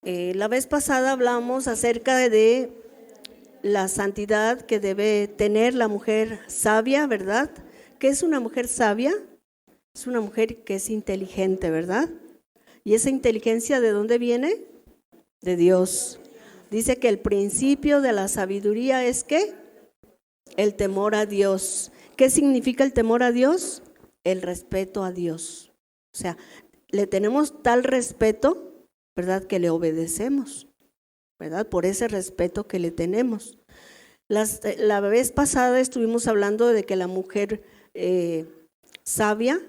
La vez pasada hablamos acerca de la santidad que debe tener la mujer sabia, ¿verdad? ¿Qué es una mujer sabia? Es una mujer que es inteligente, ¿verdad? ¿Y esa inteligencia de dónde viene? De Dios. Dice que el principio de la sabiduría es ¿qué? El temor a Dios. ¿Qué significa el temor a Dios? El respeto a Dios. O sea, le tenemos tal respeto, ¿verdad? Que le obedecemos, ¿verdad? Por ese respeto que le tenemos. La vez pasada estuvimos hablando de que la mujer sabia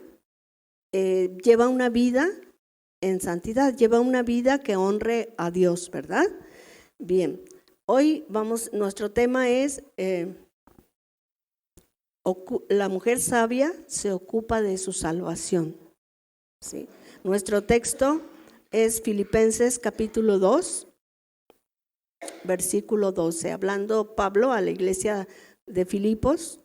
lleva una vida en santidad, lleva una vida que honre a Dios, ¿verdad? Bien, hoy nuestro tema es la mujer sabia se ocupa de su salvación, ¿sí? Nuestro texto es Filipenses capítulo 2, versículo 12, hablando Pablo a la iglesia de Filipos.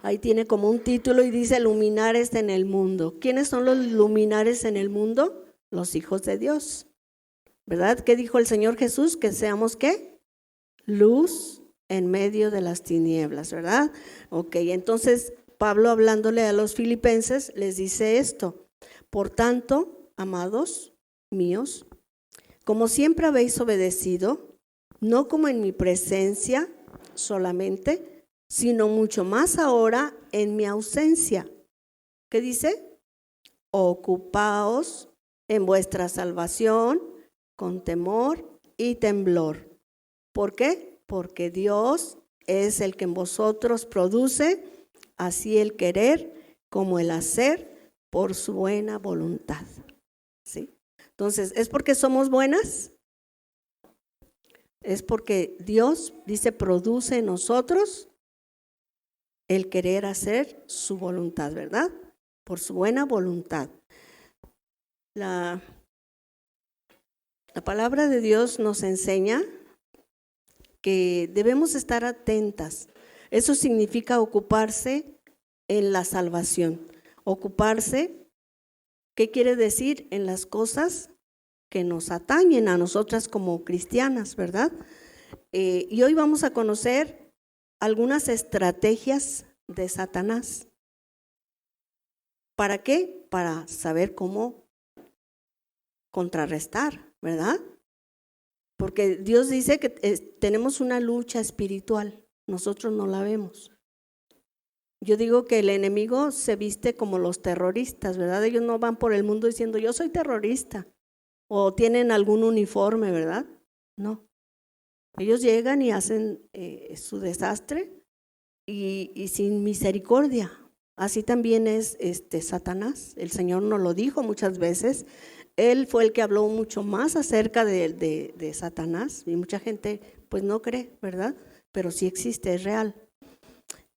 Ahí tiene como un título y dice luminares en el mundo. ¿Quiénes son los luminares en el mundo? Los hijos de Dios, ¿verdad? ¿Qué dijo el Señor Jesús? Que seamos ¿qué? Luz en medio de las tinieblas, ¿verdad? Ok, entonces Pablo hablándole a los filipenses les dice esto: por tanto, amados míos, como siempre habéis obedecido, no como en mi presencia solamente, sino mucho más ahora en mi ausencia. ¿Qué dice? Ocupaos en vuestra salvación con temor y temblor. ¿Por qué? Porque Dios es el que en vosotros produce así el querer como el hacer por su buena voluntad. ¿Sí? Entonces, ¿es porque somos buenas? Es porque Dios, dice, produce en nosotros el querer hacer su voluntad, ¿verdad? Por su buena voluntad. La palabra de Dios nos enseña que debemos estar atentas. Eso significa ocuparse en la salvación. Ocuparse, ¿qué quiere decir? En las cosas que nos atañen a nosotras como cristianas, ¿verdad? Y hoy vamos a conocer algunas estrategias de Satanás. ¿Para qué? Para saber cómo contrarrestar, ¿verdad? Porque Dios dice que tenemos una lucha espiritual, nosotros no la vemos. Yo digo que el enemigo se viste como los terroristas, ¿verdad? Ellos no van por el mundo diciendo yo soy terrorista o tienen algún uniforme, ¿verdad? No. Ellos llegan y hacen su desastre y sin misericordia. Así también es Satanás. El Señor nos lo dijo muchas veces. Él fue el que habló mucho más acerca de Satanás y mucha gente pues no cree, ¿verdad? Pero sí existe, es real.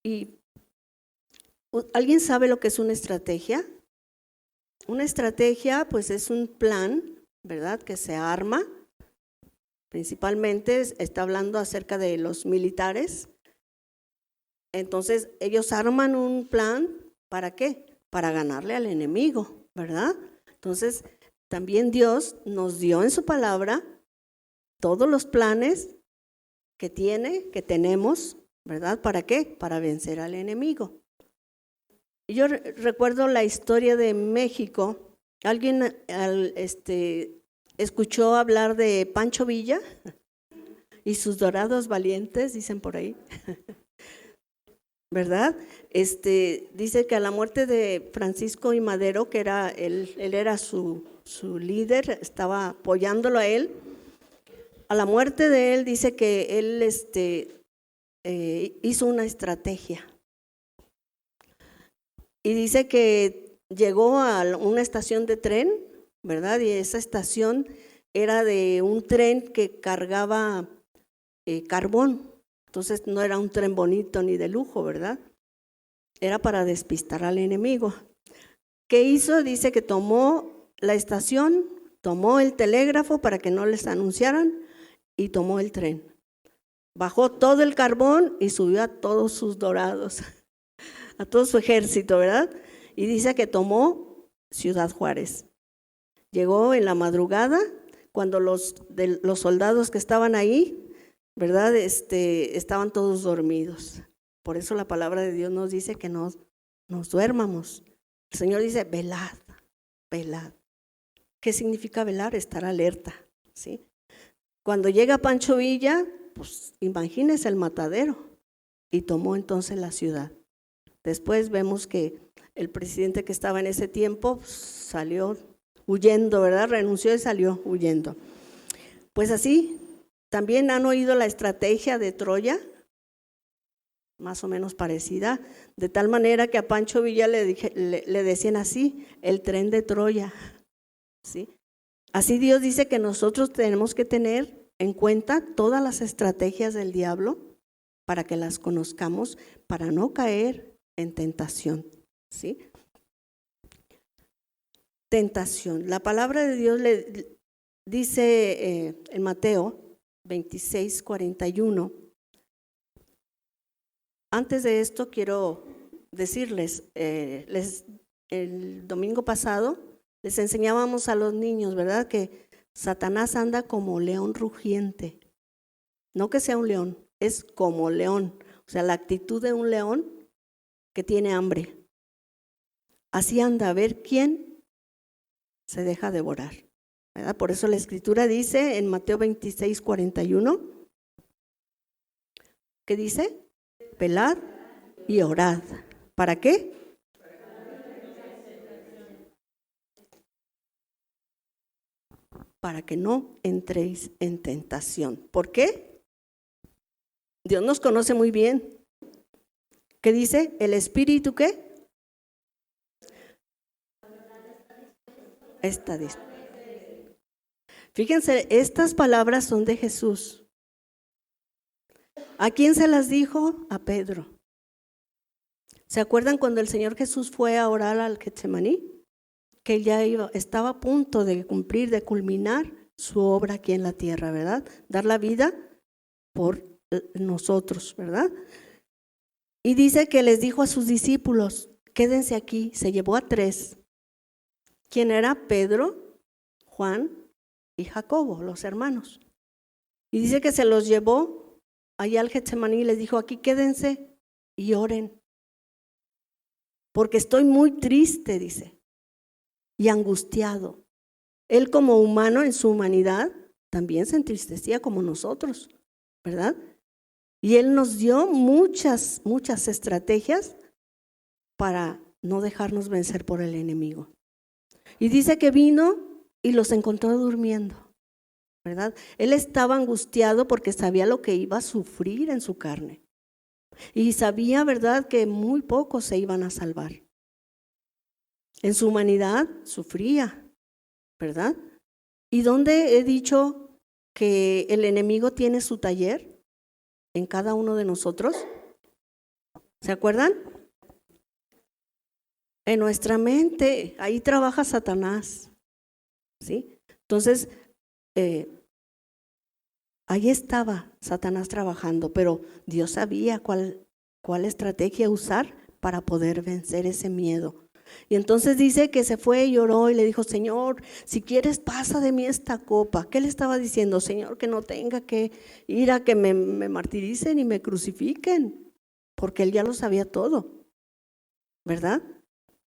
¿Y alguien sabe lo que es una estrategia? Una estrategia pues es un plan, ¿verdad? Que se arma. Principalmente está hablando acerca de los militares. Entonces ellos arman un plan, ¿para qué? Para ganarle al enemigo, ¿verdad? Entonces también Dios nos dio en su palabra todos los planes que tenemos, ¿verdad? ¿Para qué? Para vencer al enemigo. Yo recuerdo la historia de México. ¿Alguien escuchó hablar de Pancho Villa y sus dorados valientes? Dicen por ahí. ¿Verdad? Dice que a la muerte de Francisco I. Madero, que era él era su líder, estaba apoyándolo a él. A la muerte de él dice que él hizo una estrategia. Y dice que llegó a una estación de tren, ¿verdad? Y esa estación era de un tren que cargaba carbón. Entonces no era un tren bonito ni de lujo, ¿verdad? Era para despistar al enemigo. ¿Qué hizo? Dice que tomó la estación, tomó el telégrafo para que no les anunciaran y tomó el tren. Bajó todo el carbón y subió a todos sus dorados, a todo su ejército, ¿verdad? Y dice que tomó Ciudad Juárez. Llegó en la madrugada, cuando los soldados que estaban ahí, ¿verdad? Estaban todos dormidos. Por eso la palabra de Dios nos dice que no nos duermamos. El Señor dice, velad, velad. ¿Qué significa velar? Estar alerta, ¿sí? Cuando llega Pancho Villa, pues imagínese el matadero, y tomó entonces la ciudad. Después vemos que el presidente que estaba en ese tiempo pues, salió huyendo, ¿verdad? Renunció y salió huyendo. Pues así, también han oído la estrategia de Troya, más o menos parecida, de tal manera que a Pancho Villa le decían así, el tren de Troya, ¿sí? Así Dios dice que nosotros tenemos que tener en cuenta todas las estrategias del diablo para que las conozcamos, para no caer en tentación, ¿sí? Tentación. La palabra de Dios le dice en Mateo 26:41. Antes de esto quiero decirles, el domingo pasado les enseñábamos a los niños, ¿verdad? Que Satanás anda como león rugiente. No que sea un león, es como león. O sea, la actitud de un león que tiene hambre. Así anda, a ver quién se deja devorar, ¿verdad? Por eso la Escritura dice en Mateo 26:41, ¿qué dice? Velad y orad. ¿Para qué? Para que no entréis en tentación. ¿Por qué? Dios nos conoce muy bien. ¿Qué dice? El espíritu, ¿qué? Está dispuesto. Fíjense, estas palabras son de Jesús. ¿A quién se las dijo? A Pedro. ¿Se acuerdan cuando el Señor Jesús fue a orar al Getsemaní? Que él ya estaba a punto de cumplir, de culminar su obra aquí en la tierra, ¿verdad? Dar la vida por nosotros, ¿verdad? Y dice que les dijo a sus discípulos, quédense aquí, se llevó a 3. ¿Quién era? Pedro, Juan y Jacobo, los hermanos. Y dice que se los llevó allá al Getsemaní y les dijo, aquí quédense y oren. Porque estoy muy triste, dice, y angustiado. Él como humano en su humanidad también se entristecía como nosotros, ¿verdad? Y Él nos dio muchas estrategias para no dejarnos vencer por el enemigo. Y dice que vino y los encontró durmiendo, ¿verdad? Él estaba angustiado porque sabía lo que iba a sufrir en su carne. Y sabía, ¿verdad?, que muy pocos se iban a salvar. En su humanidad sufría, ¿verdad? ¿Y dónde he dicho que el enemigo tiene su taller? En cada uno de nosotros. ¿Se acuerdan? En nuestra mente, ahí trabaja Satanás, ¿sí? Entonces, ahí estaba Satanás trabajando, pero Dios sabía cuál estrategia usar para poder vencer ese miedo. Y entonces dice que se fue y oró y le dijo, Señor, si quieres pasa de mí esta copa. ¿Qué le estaba diciendo? Señor, que no tenga que ir a que me martiricen y me crucifiquen, porque él ya lo sabía todo, ¿verdad?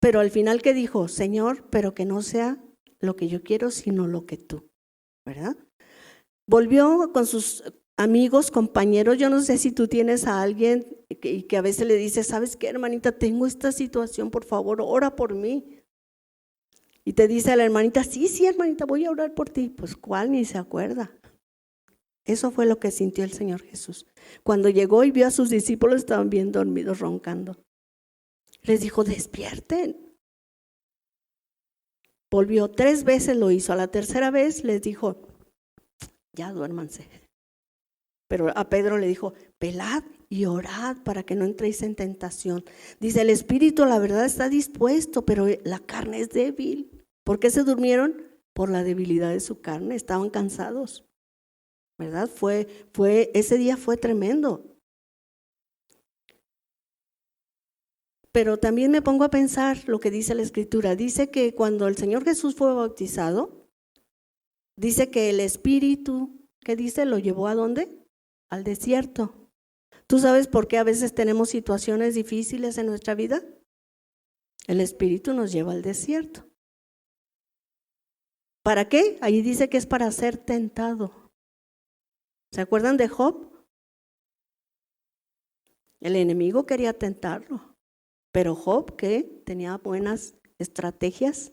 Pero al final, ¿qué dijo? Señor, pero que no sea lo que yo quiero, sino lo que tú, ¿verdad? Volvió con sus amigos, compañeros. Yo no sé si tú tienes a alguien que a veces le dices, ¿sabes qué, hermanita? Tengo esta situación, por favor, ora por mí. Y te dice la hermanita, sí, hermanita, voy a orar por ti. Pues, ¿cuál? Ni se acuerda. Eso fue lo que sintió el Señor Jesús. Cuando llegó y vio a sus discípulos, estaban bien dormidos, roncando. Les dijo, despierten. Volvió 3 veces, lo hizo. A la tercera vez les dijo, ya duérmanse. Pero a Pedro le dijo, velad y orad para que no entréis en tentación. Dice, el espíritu la verdad está dispuesto, pero la carne es débil. ¿Por qué se durmieron? Por la debilidad de su carne, estaban cansados, ¿verdad? Ese día fue tremendo. Pero también me pongo a pensar lo que dice la Escritura. Dice que cuando el Señor Jesús fue bautizado, Dice que el espíritu, ¿qué dice? ¿Lo llevó a dónde? Al desierto. ¿Tú sabes por qué a veces tenemos situaciones difíciles en nuestra vida? El espíritu nos lleva al desierto. ¿Para qué? Ahí dice que es para ser tentado. ¿Se acuerdan de Job? El enemigo quería tentarlo, pero Job, ¿qué? Tenía buenas estrategias,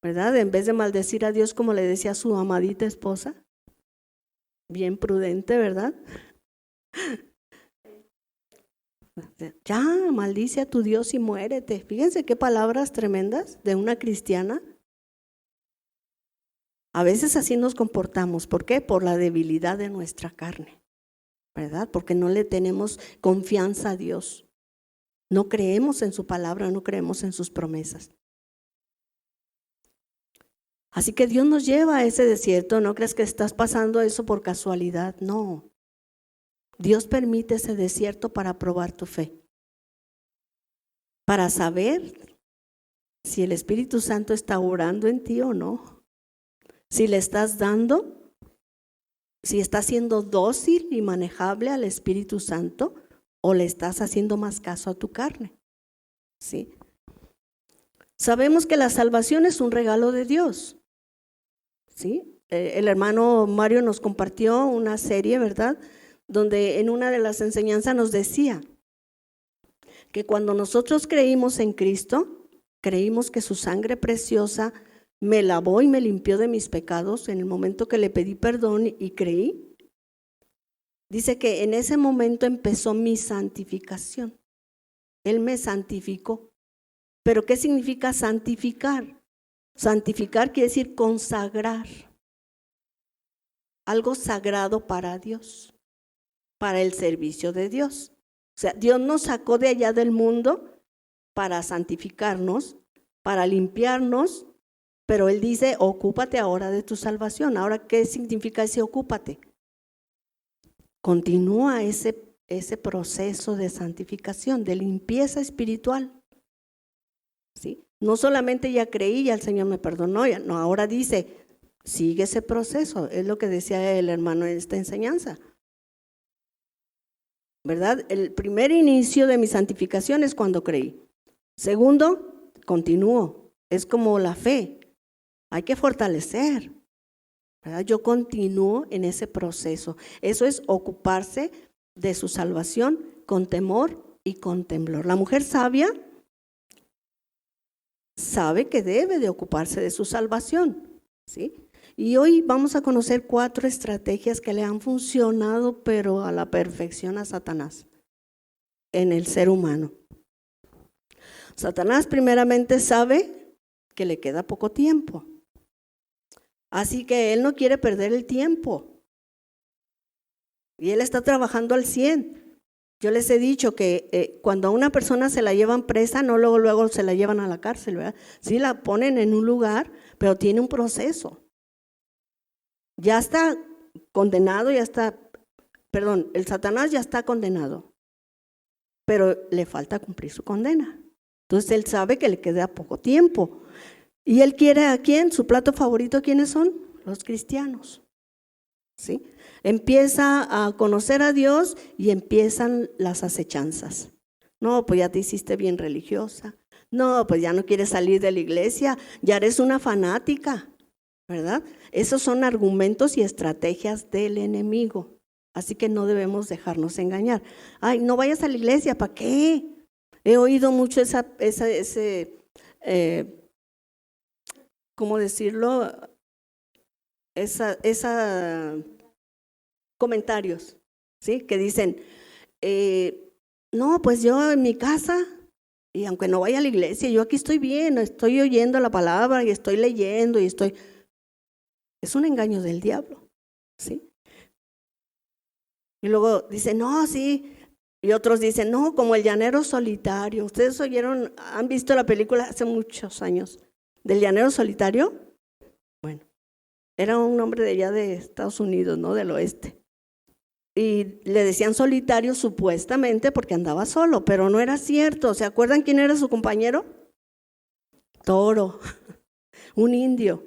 ¿verdad? En vez de maldecir a Dios como le decía a su amadita esposa, bien prudente, ¿verdad? Ya, maldice a tu Dios y muérete. Fíjense qué palabras tremendas de una cristiana. A veces así nos comportamos. ¿Por qué? Por la debilidad de nuestra carne, ¿verdad? Porque no le tenemos confianza a Dios. No creemos en su palabra, no creemos en sus promesas. Así que Dios nos lleva a ese desierto. No creas que estás pasando eso por casualidad, no. Dios permite ese desierto para probar tu fe, para saber si el Espíritu Santo está obrando en ti o no, si le estás dando, si estás siendo dócil y manejable al Espíritu Santo o le estás haciendo más caso a tu carne. ¿Sí? Sabemos que la salvación es un regalo de Dios. ¿Sí? El hermano Mario nos compartió una serie, ¿verdad?, donde en una de las enseñanzas nos decía que cuando nosotros creímos en Cristo, creímos que su sangre preciosa me lavó y me limpió de mis pecados en el momento que le pedí perdón y creí. Dice que en ese momento empezó mi santificación. Él me santificó. ¿Pero qué significa santificar? Santificar quiere decir consagrar. Algo sagrado para Dios, para el servicio de Dios. O sea, Dios nos sacó de allá del mundo para santificarnos, para limpiarnos, pero Él dice, ocúpate ahora de tu salvación. Ahora, ¿qué significa ese ocúpate? Continúa ese proceso de santificación, de limpieza espiritual. ¿Sí? No solamente ya creí, ya el Señor me perdonó, ya, no, ahora dice, sigue ese proceso. Es lo que decía el hermano en esta enseñanza, ¿verdad? El primer inicio de mi santificación es cuando creí. Segundo, continúo. Es como la fe. Hay que fortalecer, ¿verdad? Yo continúo en ese proceso. Eso es ocuparse de su salvación con temor y con temblor. La mujer sabia sabe que debe de ocuparse de su salvación, ¿sí? Y hoy vamos a conocer 4 estrategias que le han funcionado, pero a la perfección a Satanás en el ser humano. Satanás primeramente sabe que le queda poco tiempo. Así que él no quiere perder el tiempo. Y él está trabajando al 100. Yo les he dicho que cuando a una persona se la llevan presa, no luego se la llevan a la cárcel, ¿verdad? Sí la ponen en un lugar, pero tiene un proceso. Ya está condenado, el Satanás ya está condenado, pero le falta cumplir su condena. Entonces él sabe que le queda poco tiempo. ¿Y él quiere a quién? ¿Su plato favorito quiénes son? Los cristianos. ¿Sí? Empieza a conocer a Dios y empiezan las acechanzas. No, pues ya te hiciste bien religiosa. No, pues ya no quieres salir de la iglesia, ya eres una fanática, ¿verdad? Esos son argumentos y estrategias del enemigo. Así que no debemos dejarnos engañar. Ay, no vayas a la iglesia, ¿para qué? He oído mucho ¿cómo decirlo? Comentarios, ¿sí? Que dicen, no, pues yo en mi casa, y aunque no vaya a la iglesia, yo aquí estoy bien, estoy oyendo la palabra y estoy leyendo y estoy... Es un engaño del diablo, ¿sí? Y luego dicen, no, sí. Y otros dicen, no, como el llanero solitario. ¿Ustedes han visto la película hace muchos años del llanero solitario? Bueno, era un hombre de allá de Estados Unidos, ¿no? Del oeste. Y le decían solitario supuestamente porque andaba solo, pero no era cierto. ¿Se acuerdan quién era su compañero? Toro, un indio.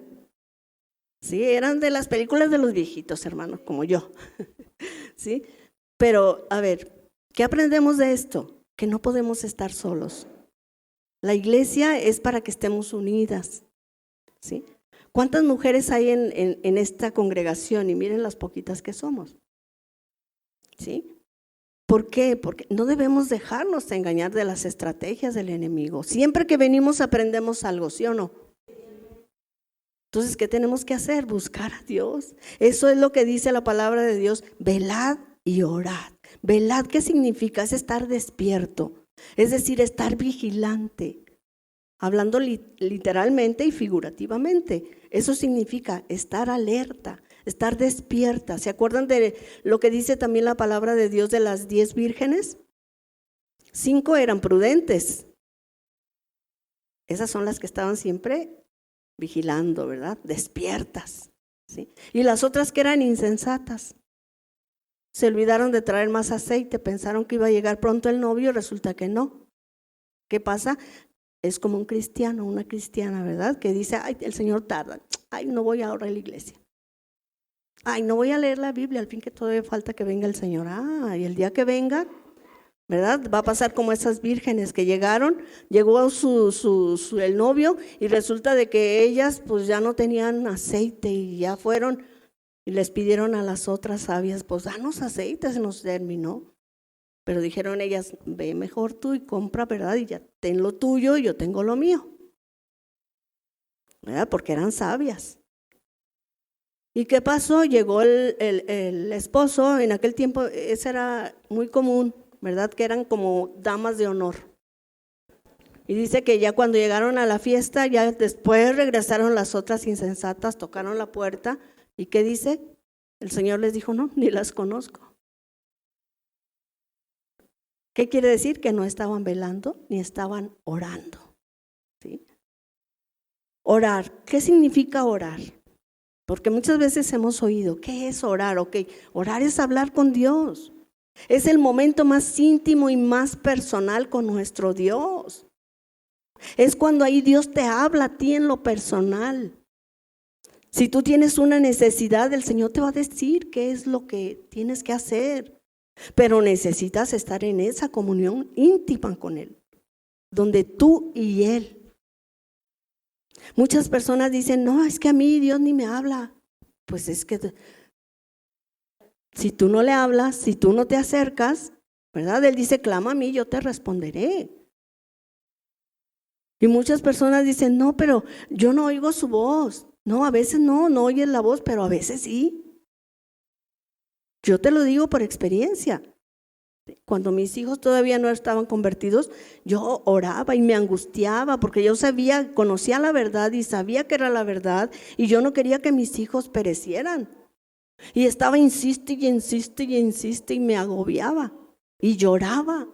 Sí, eran de las películas de los viejitos, hermanos, como yo. ¿Sí? Pero, a ver, ¿qué aprendemos de esto? Que no podemos estar solos. La iglesia es para que estemos unidas. ¿Sí? ¿Cuántas mujeres hay en esta congregación? Y miren las poquitas que somos. ¿Sí? ¿Por qué? Porque no debemos dejarnos engañar de las estrategias del enemigo. Siempre que venimos aprendemos algo, ¿sí o no? Entonces, ¿qué tenemos que hacer? Buscar a Dios. Eso es lo que dice la palabra de Dios. Velad y orad. Velad, ¿qué significa? Es estar despierto. Es decir, estar vigilante. Hablando literalmente y figurativamente. Eso significa estar alerta, estar despierta. ¿Se acuerdan de lo que dice también la palabra de Dios de las 10 vírgenes? 5 eran prudentes. Esas son las que estaban siempre vigilando, ¿verdad? Despiertas. ¿Sí? Y las otras que eran insensatas. Se olvidaron de traer más aceite, pensaron que iba a llegar pronto el novio, resulta que no. ¿Qué pasa? Es como un cristiano, una cristiana, ¿verdad? Que dice, ay, el Señor tarda, ay, no voy ahora a la iglesia. Ay, no voy a leer la Biblia, al fin que todavía falta que venga el Señor. Ah, y el día que venga, ¿verdad? Va a pasar como esas vírgenes que llegaron, llegó el novio y resulta de que ellas pues ya no tenían aceite y ya fueron y les pidieron a las otras sabias, pues danos aceite, se nos terminó. Pero dijeron ellas, ve mejor tú y compra, ¿verdad? Y ya ten lo tuyo y yo tengo lo mío. ¿Verdad? Porque eran sabias. ¿Y qué pasó? Llegó el esposo, en aquel tiempo eso era muy común, ¿verdad? Que eran como damas de honor. Y dice que ya cuando llegaron a la fiesta, ya después regresaron las otras insensatas, tocaron la puerta. ¿Y qué dice? El Señor les dijo, no, ni las conozco. ¿Qué quiere decir? Que no estaban velando ni estaban orando. ¿Sí? Orar. ¿Qué significa orar? Porque muchas veces hemos oído, ¿qué es orar? Ok, orar es hablar con Dios. Es el momento más íntimo y más personal con nuestro Dios. Es cuando ahí Dios te habla a ti en lo personal. Si tú tienes una necesidad, el Señor te va a decir qué es lo que tienes que hacer. Pero necesitas estar en esa comunión íntima con Él, donde tú y Él. Muchas personas dicen, no, es que a mí Dios ni me habla. Pues es que si tú no le hablas, si tú no te acercas, ¿verdad? Él dice, clama a mí, yo te responderé. Y muchas personas dicen, no, pero yo no oigo su voz. No, a veces no oyes la voz, pero a veces sí. Yo te lo digo por experiencia. Cuando mis hijos todavía no estaban convertidos, yo oraba y me angustiaba porque yo sabía, conocía la verdad y sabía que era la verdad y yo no quería que mis hijos perecieran. Y estaba insiste y insiste y insiste y me agobiaba y lloraba.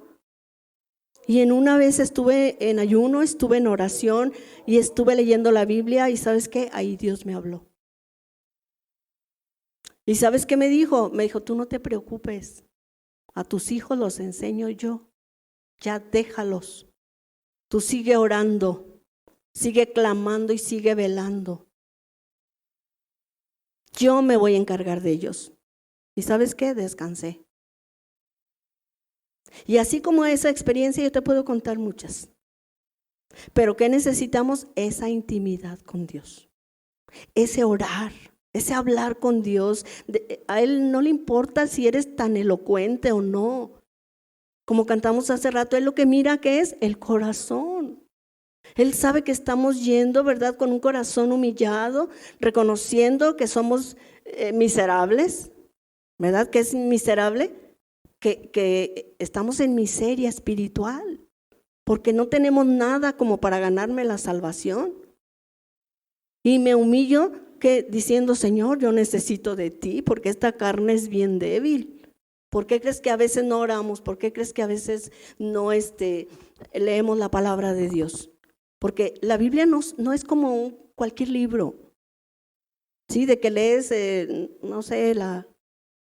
Y en una vez estuve en ayuno, estuve en oración y estuve leyendo la Biblia y ¿sabes qué? Ahí Dios me habló. ¿Y sabes qué me dijo? Me dijo, tú no te preocupes, a tus hijos los enseño yo, ya déjalos. Tú sigue orando, sigue clamando y sigue velando. Yo me voy a encargar de ellos. ¿Y sabes qué? Descansé. Y así como esa experiencia yo te puedo contar muchas. Pero ¿qué necesitamos? Esa intimidad con Dios. Ese orar, ese hablar con Dios. A Él no le importa si eres tan elocuente o no. Como cantamos hace rato, Él lo que mira que es el corazón. Él sabe que estamos yendo, ¿verdad? Con un corazón humillado, reconociendo que somos miserables, ¿verdad? Que es miserable, que estamos en miseria espiritual, porque no tenemos nada como para ganarme la salvación. Y me humillo diciendo, Señor, yo necesito de ti, porque esta carne es bien débil. ¿Por qué crees que a veces no oramos? ¿Por qué crees que a veces no leemos la palabra de Dios? Porque la Biblia no es como cualquier libro, ¿sí? De que lees, no sé, la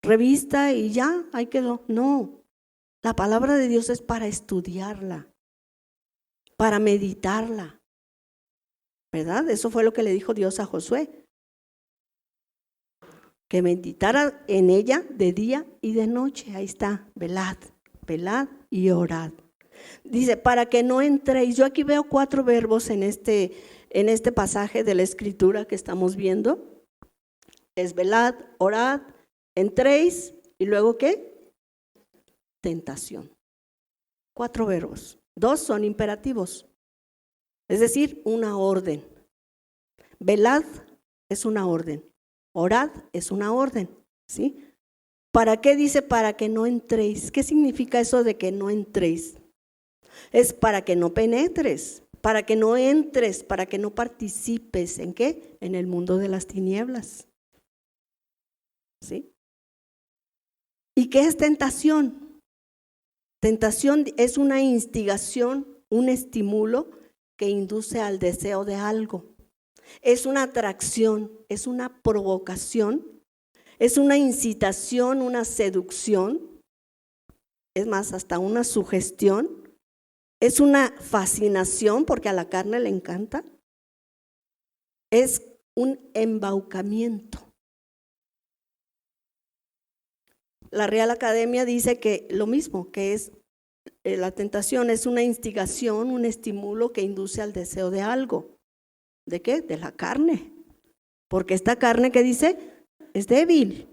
revista y ya, ahí quedó. No, la palabra de Dios es para estudiarla, para meditarla, ¿verdad? Eso fue lo que le dijo Dios a Josué. que meditara en ella de día y de noche. Ahí está, velad, velad y orad. Dice, para que no entréis. Yo aquí veo 4 verbos en este pasaje de la Escritura que estamos viendo. Es velad, orad, entréis y luego ¿qué? Tentación. 4 verbos. 2 son imperativos, es decir, una orden. Velad es una orden, orad es una orden, ¿sí? ¿Para qué dice para que no entréis? ¿Qué significa eso de que no entréis? Es para que no penetres, para que no entres, para que no participes. ¿En qué? En el mundo de las tinieblas, ¿sí? ¿Y qué es tentación? Tentación es una instigación, un estímulo que induce al deseo de algo. Es una atracción, es una provocación, es una incitación, una seducción, es más, hasta una sugestión, es una fascinación porque a la carne le encanta, es un embaucamiento. La Real Academia dice que lo mismo, que es la tentación es una instigación, un estímulo que induce al deseo de algo. ¿De qué? De la carne. Porque esta carne, ¿qué dice? Es débil.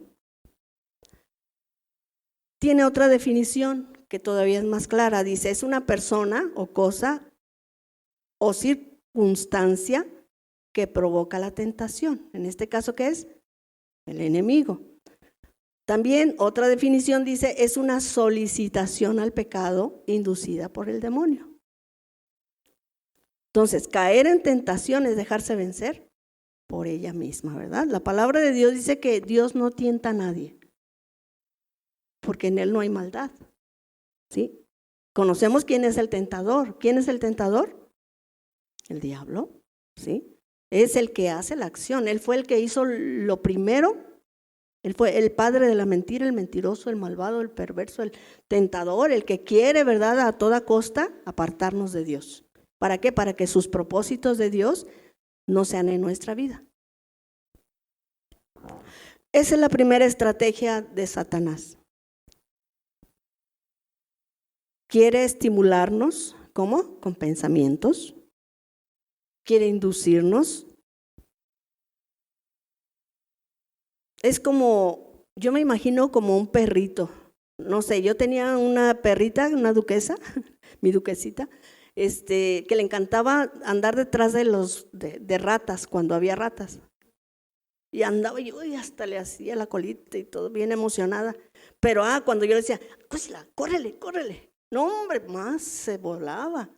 Tiene otra definición que todavía es más clara. Dice, es una persona o cosa o circunstancia que provoca la tentación. En este caso, ¿qué es? El enemigo. También otra definición dice, es una solicitación al pecado inducida por el demonio. Entonces, caer en tentación es dejarse vencer por ella misma, ¿verdad? La palabra de Dios dice que Dios no tienta a nadie, porque en Él no hay maldad, ¿sí? Conocemos quién es el tentador. ¿Quién es el tentador? El diablo, ¿sí? Es el que hace la acción. Él fue el que hizo lo primero. Él fue el padre de la mentira, el mentiroso, el malvado, el perverso, el tentador, el que quiere, ¿verdad?, a toda costa apartarnos de Dios. ¿Para qué? Para que sus propósitos de Dios no sean en nuestra vida. Esa es la primera estrategia de Satanás. Quiere estimularnos, ¿cómo? Con pensamientos. Quiere inducirnos. Es como, yo me imagino como un perrito. No sé, yo tenía una perrita, una duquesa, mi duquesita, que le encantaba andar detrás de ratas, cuando había ratas. Y andaba yo y hasta le hacía la colita y todo, bien emocionada. Pero cuando yo le decía, córrele, córrele. No, hombre, más se volaba.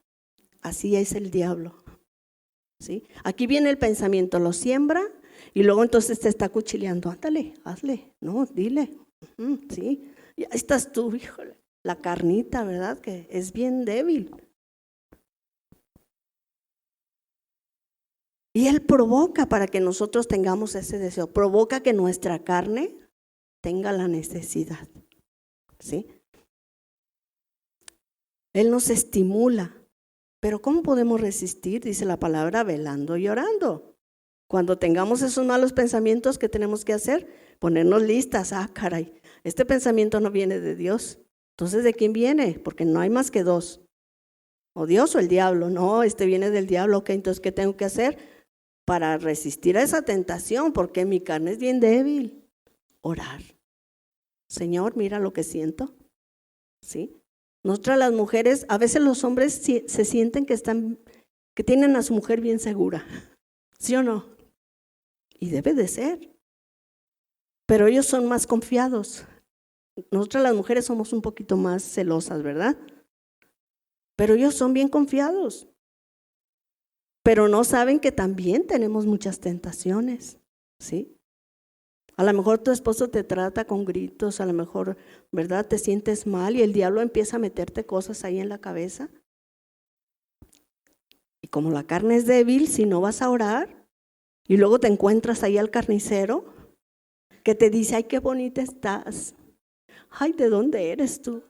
Así es el diablo, ¿sí? Aquí viene el pensamiento, lo siembra y luego entonces te está cuchileando. Ándale, hazle, no, dile, sí. Y ahí estás tú, híjole, la carnita, ¿verdad? Que es bien débil. Y Él provoca para que nosotros tengamos ese deseo, provoca que nuestra carne tenga la necesidad, ¿sí? Él nos estimula, pero ¿cómo podemos resistir? Dice la palabra, velando y orando. Cuando tengamos esos malos pensamientos, ¿qué tenemos que hacer? Ponernos listas. Caray, este pensamiento no viene de Dios. Entonces, ¿de quién viene? Porque no hay más que dos. O Dios o el diablo. No, viene del diablo. Ok, entonces, ¿qué tengo que hacer para resistir a esa tentación? Porque mi carne es bien débil. Orar. Señor, mira lo que siento. ¿Sí? Nosotras las mujeres, a veces los hombres se sienten que tienen a su mujer bien segura. ¿Sí o no? Y debe de ser. Pero ellos son más confiados. Nosotras las mujeres somos un poquito más celosas, ¿verdad? Pero ellos son bien confiados. Pero no saben que también tenemos muchas tentaciones, ¿sí? A lo mejor tu esposo te trata con gritos, a lo mejor, ¿verdad?, te sientes mal y el diablo empieza a meterte cosas ahí en la cabeza. Y como la carne es débil, si no vas a orar y luego te encuentras ahí al carnicero que te dice, ay, qué bonita estás, ay, ¿de dónde eres tú?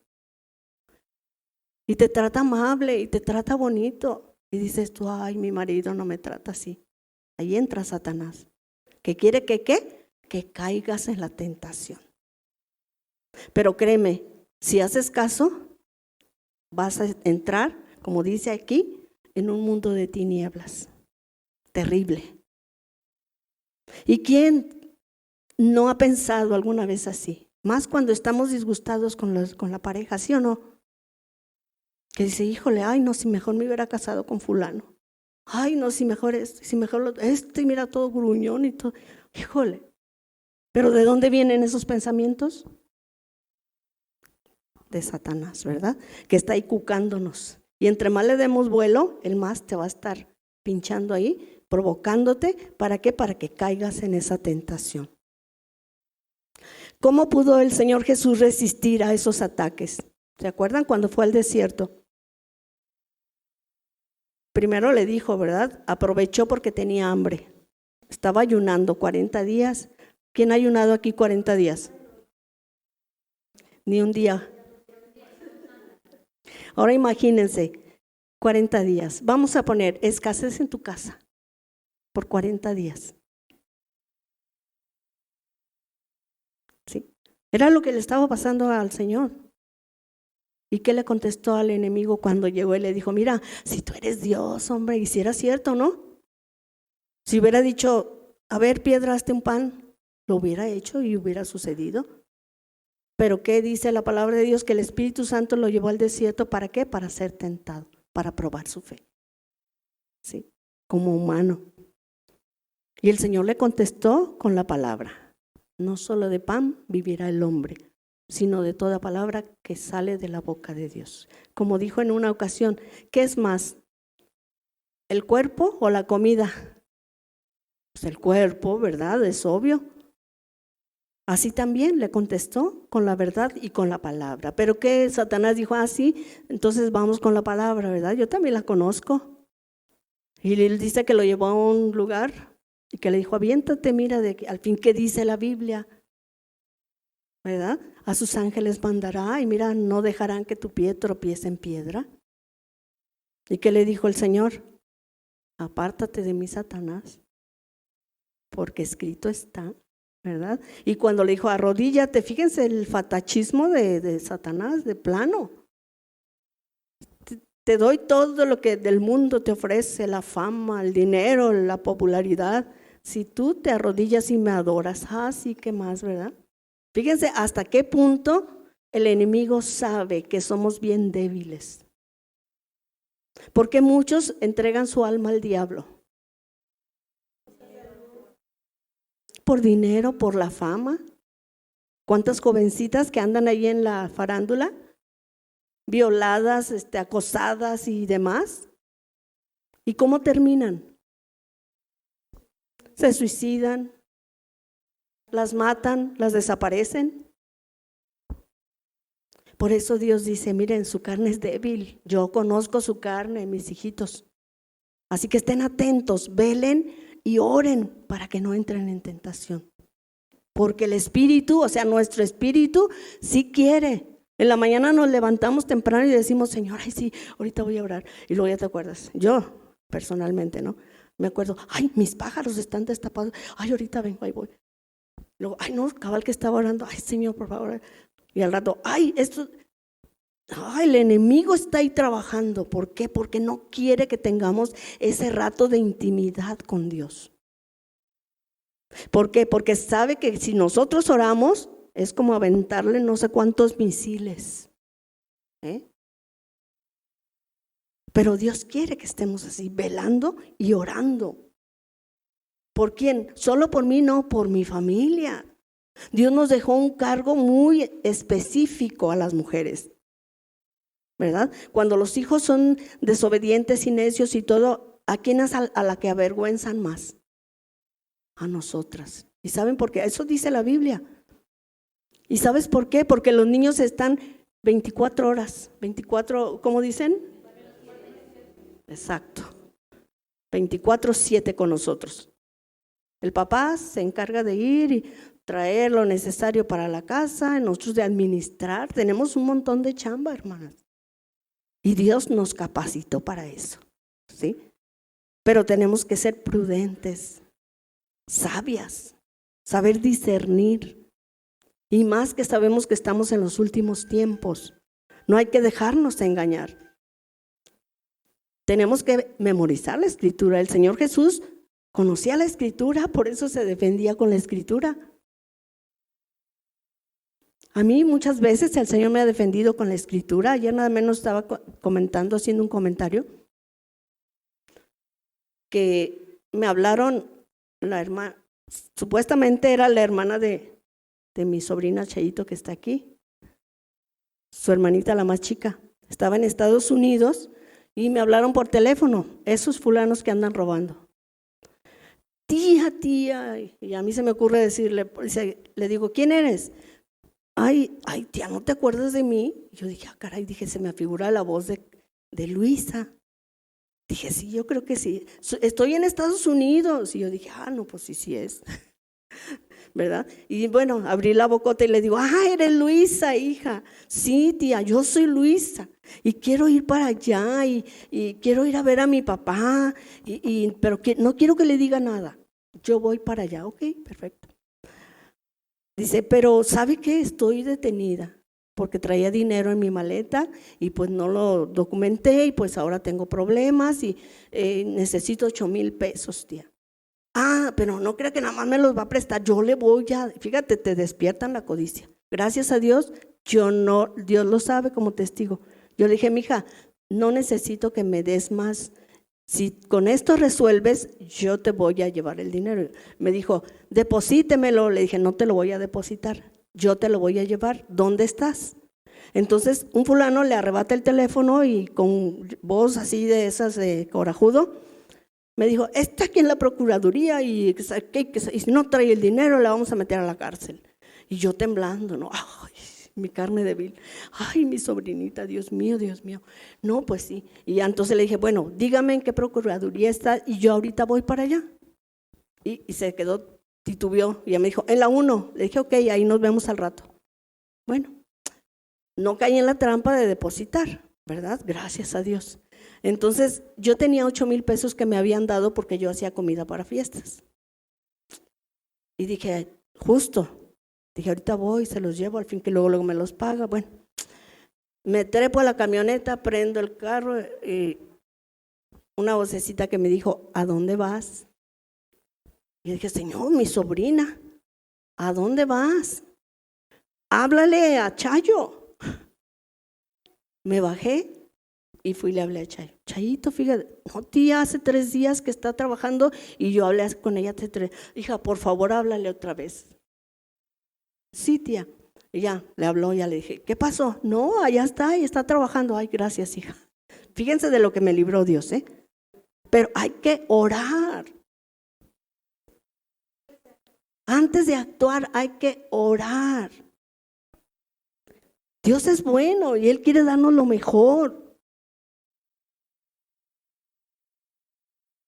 Y te trata amable y te trata bonito y dices tú, ay, mi marido no me trata así. Ahí entra Satanás, que quiere que, ¿qué? que caigas en la tentación. Pero créeme, si haces caso, vas a entrar, como dice aquí, en un mundo de tinieblas. Terrible. ¿Y quién no ha pensado alguna vez así? Más cuando estamos disgustados con la pareja, ¿sí o no? Que dice, híjole, ay no, si mejor me hubiera casado con fulano. Ay no, si mejor mira todo gruñón y todo. Híjole. ¿Pero de dónde vienen esos pensamientos? De Satanás, ¿verdad? Que está ahí cucándonos. Y entre más le demos vuelo, el más te va a estar pinchando ahí, provocándote. ¿Para qué? Para que caigas en esa tentación. ¿Cómo pudo el Señor Jesús resistir a esos ataques? ¿Se acuerdan cuando fue al desierto? Primero le dijo, ¿verdad? Aprovechó porque tenía hambre. Estaba ayunando 40 días. ¿Quién ha ayunado aquí 40 días? Ni un día. Ahora imagínense, 40 días. Vamos a poner escasez en tu casa por 40 días. ¿Sí? Era lo que le estaba pasando al Señor. ¿Y qué le contestó al enemigo cuando llegó y le dijo, mira, si tú eres Dios, hombre, y si era cierto, ¿no? Si hubiera dicho, a ver, piedra, hazte un pan, lo hubiera hecho y hubiera sucedido. Pero ¿qué dice la palabra de Dios? Que el Espíritu Santo lo llevó al desierto, ¿para qué? Para ser tentado, para probar su fe. ¿Sí? Como humano. Y el Señor le contestó con la palabra. No solo de pan vivirá el hombre, sino de toda palabra que sale de la boca de Dios. Como dijo en una ocasión, ¿qué es más? ¿El cuerpo o la comida? Pues el cuerpo, ¿verdad? Es obvio. Así también le contestó con la verdad y con la palabra. Pero que Satanás dijo, sí, entonces vamos con la palabra, ¿verdad? Yo también la conozco. Y él dice que lo llevó a un lugar y que le dijo, aviéntate, mira, al fin, ¿qué dice la Biblia? ¿Verdad? A sus ángeles mandará y mira, no dejarán que tu pie tropiece en piedra. ¿Y qué le dijo el Señor? Apártate de mí, Satanás, porque escrito está, ¿verdad? Y cuando le dijo, arrodíllate, fíjense el fatachismo de Satanás, de plano. Te doy todo lo que del mundo te ofrece, la fama, el dinero, la popularidad. Si tú te arrodillas y me adoras, sí, ¿qué más, verdad? Fíjense hasta qué punto el enemigo sabe que somos bien débiles. Porque muchos entregan su alma al diablo. Por dinero, por la fama. ¿Cuántas jovencitas que andan ahí en la farándula? Violadas, acosadas y demás. ¿Y cómo terminan? Se suicidan, las matan, las desaparecen. Por eso Dios dice, miren, su carne es débil, yo conozco su carne, mis hijitos. Así que estén atentos, velen y oren para que no entren en tentación. Porque el espíritu, o sea, nuestro espíritu sí quiere. En la mañana nos levantamos temprano y decimos, Señor, sí, ahorita voy a orar. Y luego ya te acuerdas, yo personalmente, ¿no? Me acuerdo, mis pájaros están destapados, ahorita vengo, ahí voy. Luego, no, cabal que estaba orando, Señor, por favor. Y al rato, el enemigo está ahí trabajando. ¿Por qué? Porque no quiere que tengamos ese rato de intimidad con Dios. ¿Por qué? Porque sabe que si nosotros oramos, es como aventarle no sé cuántos misiles. Pero Dios quiere que estemos así, velando y orando. ¿Por quién? Solo por mí, no, por mi familia. Dios nos dejó un cargo muy específico a las mujeres, ¿verdad? Cuando los hijos son desobedientes y necios y todo, ¿a quién es a la que avergüenzan más? A nosotras. ¿Y saben por qué? Eso dice la Biblia. ¿Y sabes por qué? Porque los niños están 24 horas, 24, ¿cómo dicen? Exacto. 24/7 con nosotros. El papá se encarga de ir y traer lo necesario para la casa, nosotros de administrar. Tenemos un montón de chamba, hermanas. Y Dios nos capacitó para eso, ¿sí? Pero tenemos que ser prudentes, sabias, saber discernir. Y más que sabemos que estamos en los últimos tiempos. No hay que dejarnos engañar. Tenemos que memorizar la Escritura. El Señor Jesús conocía la Escritura, por eso se defendía con la Escritura. A mí muchas veces el Señor me ha defendido con la Escritura. Ayer nada menos estaba comentando, haciendo un comentario, que me hablaron la hermana, supuestamente era la hermana de mi sobrina Chayito que está aquí, su hermanita la más chica, estaba en Estados Unidos y me hablaron por teléfono, esos fulanos que andan robando. Tía, y a mí se me ocurre decirle, le digo, ¿quién eres? Ay, tía, ¿no te acuerdas de mí? Yo dije, caray, dije, se me afigura la voz de Luisa. Dije, sí, yo creo que sí. Estoy en Estados Unidos. Y yo dije, no, pues sí es. ¿Verdad? Y bueno, abrí la bocota y le digo, eres Luisa, hija. Sí, tía, yo soy Luisa. Y quiero ir para allá y quiero ir a ver a mi papá. Pero no quiero que le diga nada. Yo voy para allá. Ok, perfecto. Dice, pero ¿sabe qué? Estoy detenida porque traía dinero en mi maleta y pues no lo documenté y pues ahora tengo problemas y necesito 8,000 pesos, tía. Pero no crea que nada más me los va a prestar, yo le voy a, fíjate, te despiertan la codicia. Gracias a Dios, Dios lo sabe como testigo. Yo le dije, mija, no necesito que me des más. Si con esto resuelves, yo te voy a llevar el dinero. Me dijo, deposítemelo. Le dije, no te lo voy a depositar, yo te lo voy a llevar. ¿Dónde estás? Entonces un fulano le arrebata el teléfono y con voz así de esas de corajudo, me dijo, está aquí en la procuraduría y si no trae el dinero la vamos a meter a la cárcel. Y yo temblando, ¿no? Mi carne débil, mi sobrinita, Dios mío. No, pues sí. Y entonces le dije, bueno, dígame en qué procuraduría está y yo ahorita voy para allá. Y se quedó, titubeó, y ella me dijo, en la 1. Le dije, ok, ahí nos vemos al rato. Bueno, no caí en la trampa de depositar, ¿verdad? Gracias a Dios. Entonces, yo tenía 8,000 pesos que me habían dado porque yo hacía comida para fiestas. Y dije, justo. Dije, ahorita voy, se los llevo, al fin que luego me los paga. Bueno, me trepo a la camioneta, prendo el carro y una vocecita que me dijo, ¿a dónde vas? Y dije, Señor, mi sobrina, ¿a dónde vas? Háblale a Chayo. Me bajé y fui y le hablé a Chayo. Chayito, fíjate, no, tía, hace 3 días que está trabajando y yo hablé con ella hace 3. Hija, por favor, háblale otra vez. Sí, tía. Y ya, le habló, ya le dije, ¿qué pasó? No, allá está y está trabajando. Ay, gracias, hija. Fíjense de lo que me libró Dios, ¿eh? Pero hay que orar. Antes de actuar hay que orar. Dios es bueno y Él quiere darnos lo mejor.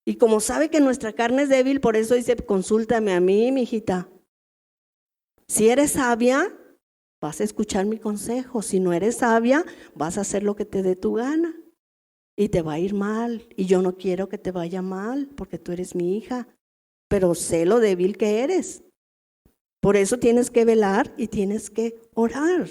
Y como sabe que nuestra carne es débil, por eso dice, consúltame a mí, mijita. Si eres sabia, vas a escuchar mi consejo. Si no eres sabia, vas a hacer lo que te dé tu gana. Y te va a ir mal. Y yo no quiero que te vaya mal, porque tú eres mi hija. Pero sé lo débil que eres. Por eso tienes que velar y tienes que orar.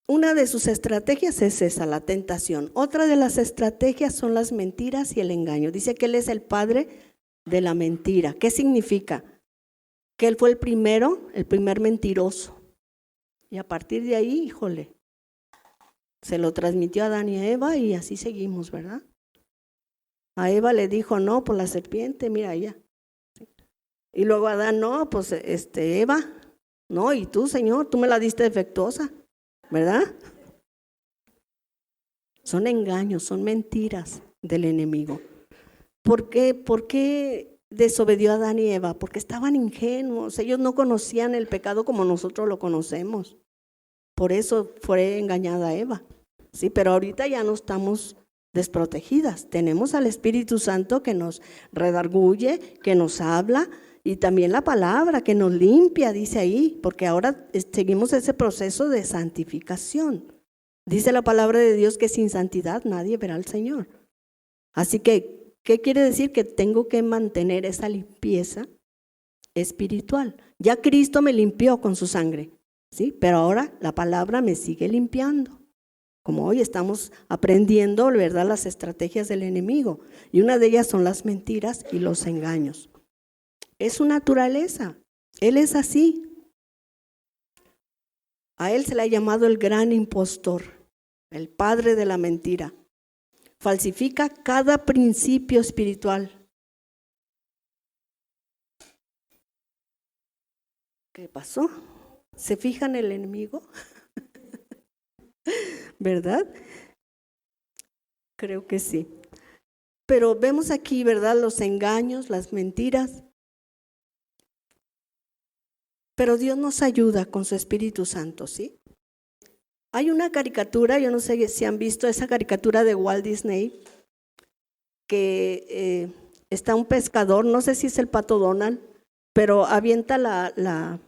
Una de sus estrategias es esa, la tentación. Otra de las estrategias son las mentiras y el engaño. Dice que Él es el padre de la mentira. ¿Qué significa? Que Él fue el primer mentiroso. Y a partir de ahí, híjole, se lo transmitió a Adán y a Eva y así seguimos, ¿verdad? A Eva le dijo, no, por la serpiente, mira ella. Y luego Adán, no, pues Eva, no, y tú, Señor, tú me la diste defectuosa, ¿verdad? Son engaños, son mentiras del enemigo. ¿Por qué desobedió Adán y Eva? Porque estaban ingenuos, ellos no conocían el pecado como nosotros lo conocemos. Por eso fue engañada Eva. Sí, pero ahorita ya no estamos desprotegidas. Tenemos al Espíritu Santo que nos redarguye, que nos habla, y también la palabra que nos limpia, dice ahí, porque ahora seguimos ese proceso de santificación. Dice la palabra de Dios que sin santidad nadie verá al Señor. Así que ¿Qué quiere decir? Que tengo que mantener esa limpieza espiritual. Ya Cristo me limpió con su sangre, ¿sí? Pero ahora la palabra me sigue limpiando. Como hoy estamos aprendiendo, ¿verdad?, las estrategias del enemigo. Y una de ellas son las mentiras y los engaños. Es su naturaleza. Él es así. A él se le ha llamado el gran impostor, el padre de la mentira. Falsifica cada principio espiritual. ¿Qué pasó? ¿Se fijan el enemigo? ¿Verdad? Creo que sí. Pero vemos aquí, ¿verdad?, los engaños, las mentiras. Pero Dios nos ayuda con su Espíritu Santo, ¿sí? Hay una caricatura, yo no sé si han visto esa caricatura de Walt Disney, que está un pescador, no sé si es el Pato Donald, pero avienta la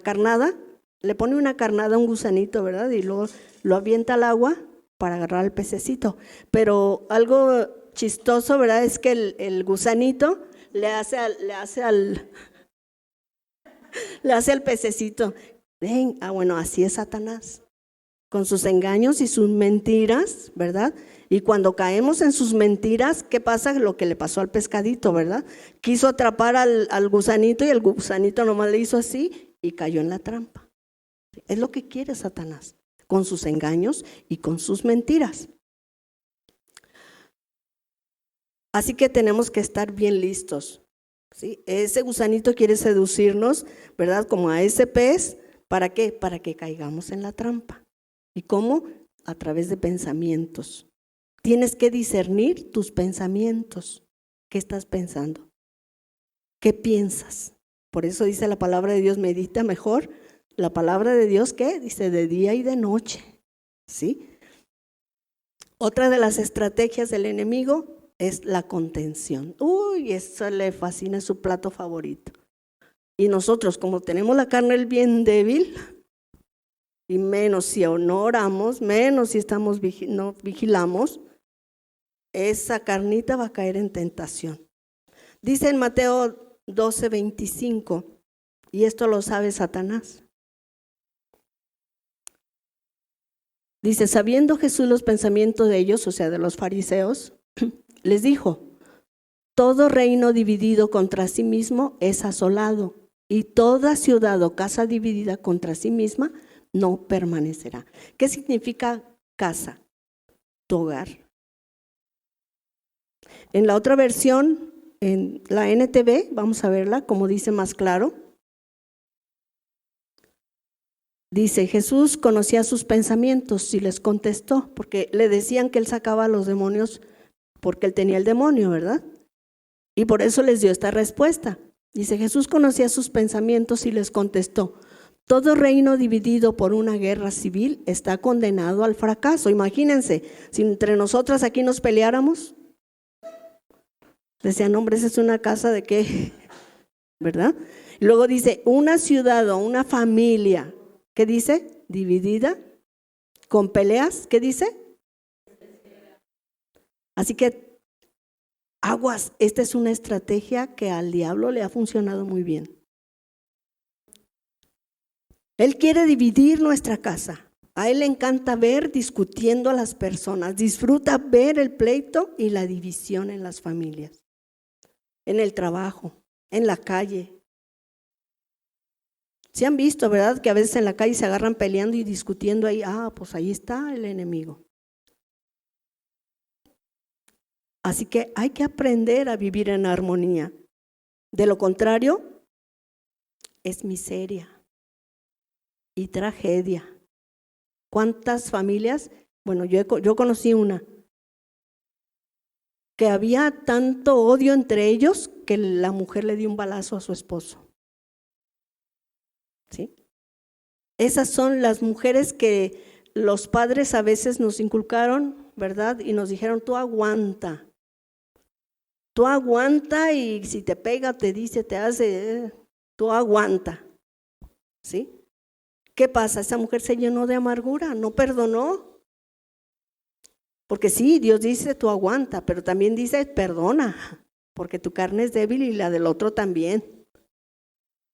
carnada, le pone una carnada a un gusanito, ¿verdad? Y luego lo avienta al agua para agarrar al pececito. Pero algo chistoso, ¿verdad?, es que el gusanito le hace al pececito. Ven, bueno, así es Satanás, con sus engaños y sus mentiras, ¿verdad? Y cuando caemos en sus mentiras, ¿qué pasa? Lo que le pasó al pescadito, ¿verdad? Quiso atrapar al gusanito y el gusanito nomás le hizo así y cayó en la trampa. Es lo que quiere Satanás, con sus engaños y con sus mentiras. Así que tenemos que estar bien listos, ¿sí? Ese gusanito quiere seducirnos, ¿verdad?, como a ese pez. ¿Para qué? Para que caigamos en la trampa. ¿Y cómo? A través de pensamientos. Tienes que discernir tus pensamientos. ¿Qué estás pensando? ¿Qué piensas? Por eso dice la palabra de Dios, medita mejor la palabra de Dios, ¿qué? Dice de día y de noche, ¿sí? Otra de las estrategias del enemigo es la contención. Uy, eso le fascina, su plato favorito. Y nosotros, como tenemos la carne bien débil, y menos si no oramos, menos si estamos no vigilamos, esa carnita va a caer en tentación. Dice en Mateo 12:25, y esto lo sabe Satanás. Dice, sabiendo Jesús los pensamientos de ellos, o sea, de los fariseos, les dijo, todo reino dividido contra sí mismo es asolado, y toda ciudad o casa dividida contra sí misma no permanecerá. ¿Qué significa casa? Tu hogar. En la otra versión, en la NTV, vamos a verla como dice más claro. Dice, Jesús conocía sus pensamientos y les contestó, porque le decían que él sacaba a los demonios porque él tenía el demonio, ¿verdad? Y por eso les dio esta respuesta. Dice, Jesús conocía sus pensamientos y les contestó, todo reino dividido por una guerra civil está condenado al fracaso. Imagínense, si entre nosotras aquí nos peleáramos, decían, hombre, esa es una casa de qué, ¿verdad? Y luego dice, una ciudad o una familia, ¿qué dice? Dividida, con peleas, ¿qué dice? Así que, aguas, esta es una estrategia que al diablo le ha funcionado muy bien. Él quiere dividir nuestra casa. A él le encanta ver discutiendo a las personas, disfruta ver el pleito y la división en las familias, en el trabajo, en la calle. ¿Se han visto, verdad, que a veces en la calle se agarran peleando y discutiendo ahí? Pues ahí está el enemigo. Así que hay que aprender a vivir en armonía. De lo contrario, es miseria y tragedia. ¿Cuántas familias? Bueno, yo conocí una que había tanto odio entre ellos que la mujer le dio un balazo a su esposo. ¿Sí? Esas son las mujeres que los padres a veces nos inculcaron, ¿verdad? Y nos dijeron, tú aguanta y si te pega, te dice, te hace, tú aguanta, ¿sí? ¿Qué pasa? Esa mujer se llenó de amargura, no perdonó. Porque sí, Dios dice tú aguanta, pero también dice perdona, porque tu carne es débil y la del otro también.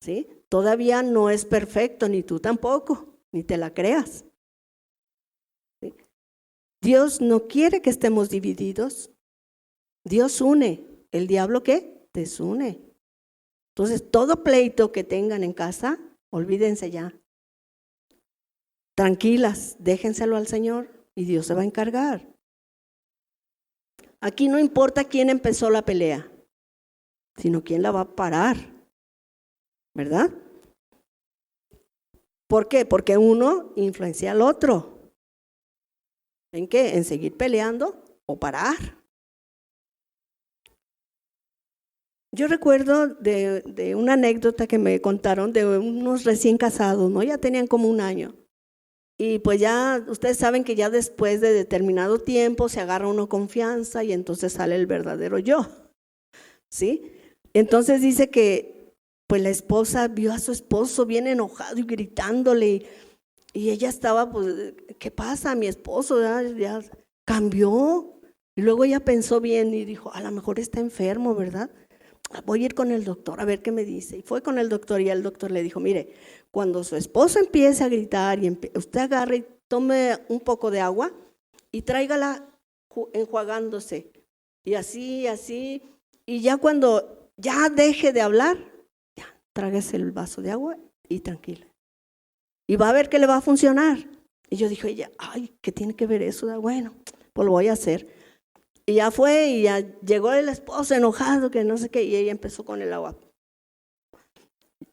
¿Sí? Todavía no es perfecto, ni tú tampoco, ni te la creas. ¿Sí? Dios no quiere que estemos divididos. Dios une. ¿El diablo qué? Desune. Entonces, todo pleito que tengan en casa, olvídense ya. Tranquilas, déjenselo al Señor y Dios se va a encargar. Aquí no importa quién empezó la pelea, sino quién la va a parar, ¿verdad? ¿Por qué? Porque uno influencia al otro. ¿En qué? En seguir peleando o parar. Yo recuerdo de una anécdota que me contaron de unos recién casados, ¿no? Ya tenían como un año. Y pues ya, ustedes saben que ya después de determinado tiempo se agarra uno confianza y entonces sale el verdadero yo, ¿sí? Entonces dice que pues la esposa vio a su esposo bien enojado y gritándole y ella estaba pues, ¿qué pasa? Mi esposo ya cambió. Y luego ella pensó bien y dijo, a lo mejor está enfermo, ¿verdad? Voy a ir con el doctor a ver qué me dice. Y fue con el doctor y el doctor le dijo, mire, cuando su esposo empiece a gritar y usted agarre y tome un poco de agua y tráigala enjuagándose. Y así, y ya cuando ya deje de hablar, ya, tráguese el vaso de agua y tranquila. Y va a ver que le va a funcionar. Y yo dije, ella, ay, ¿qué tiene que ver eso? Bueno, pues lo voy a hacer. Y ya fue y ya llegó el esposo enojado, que no sé qué, y ella empezó con el agua.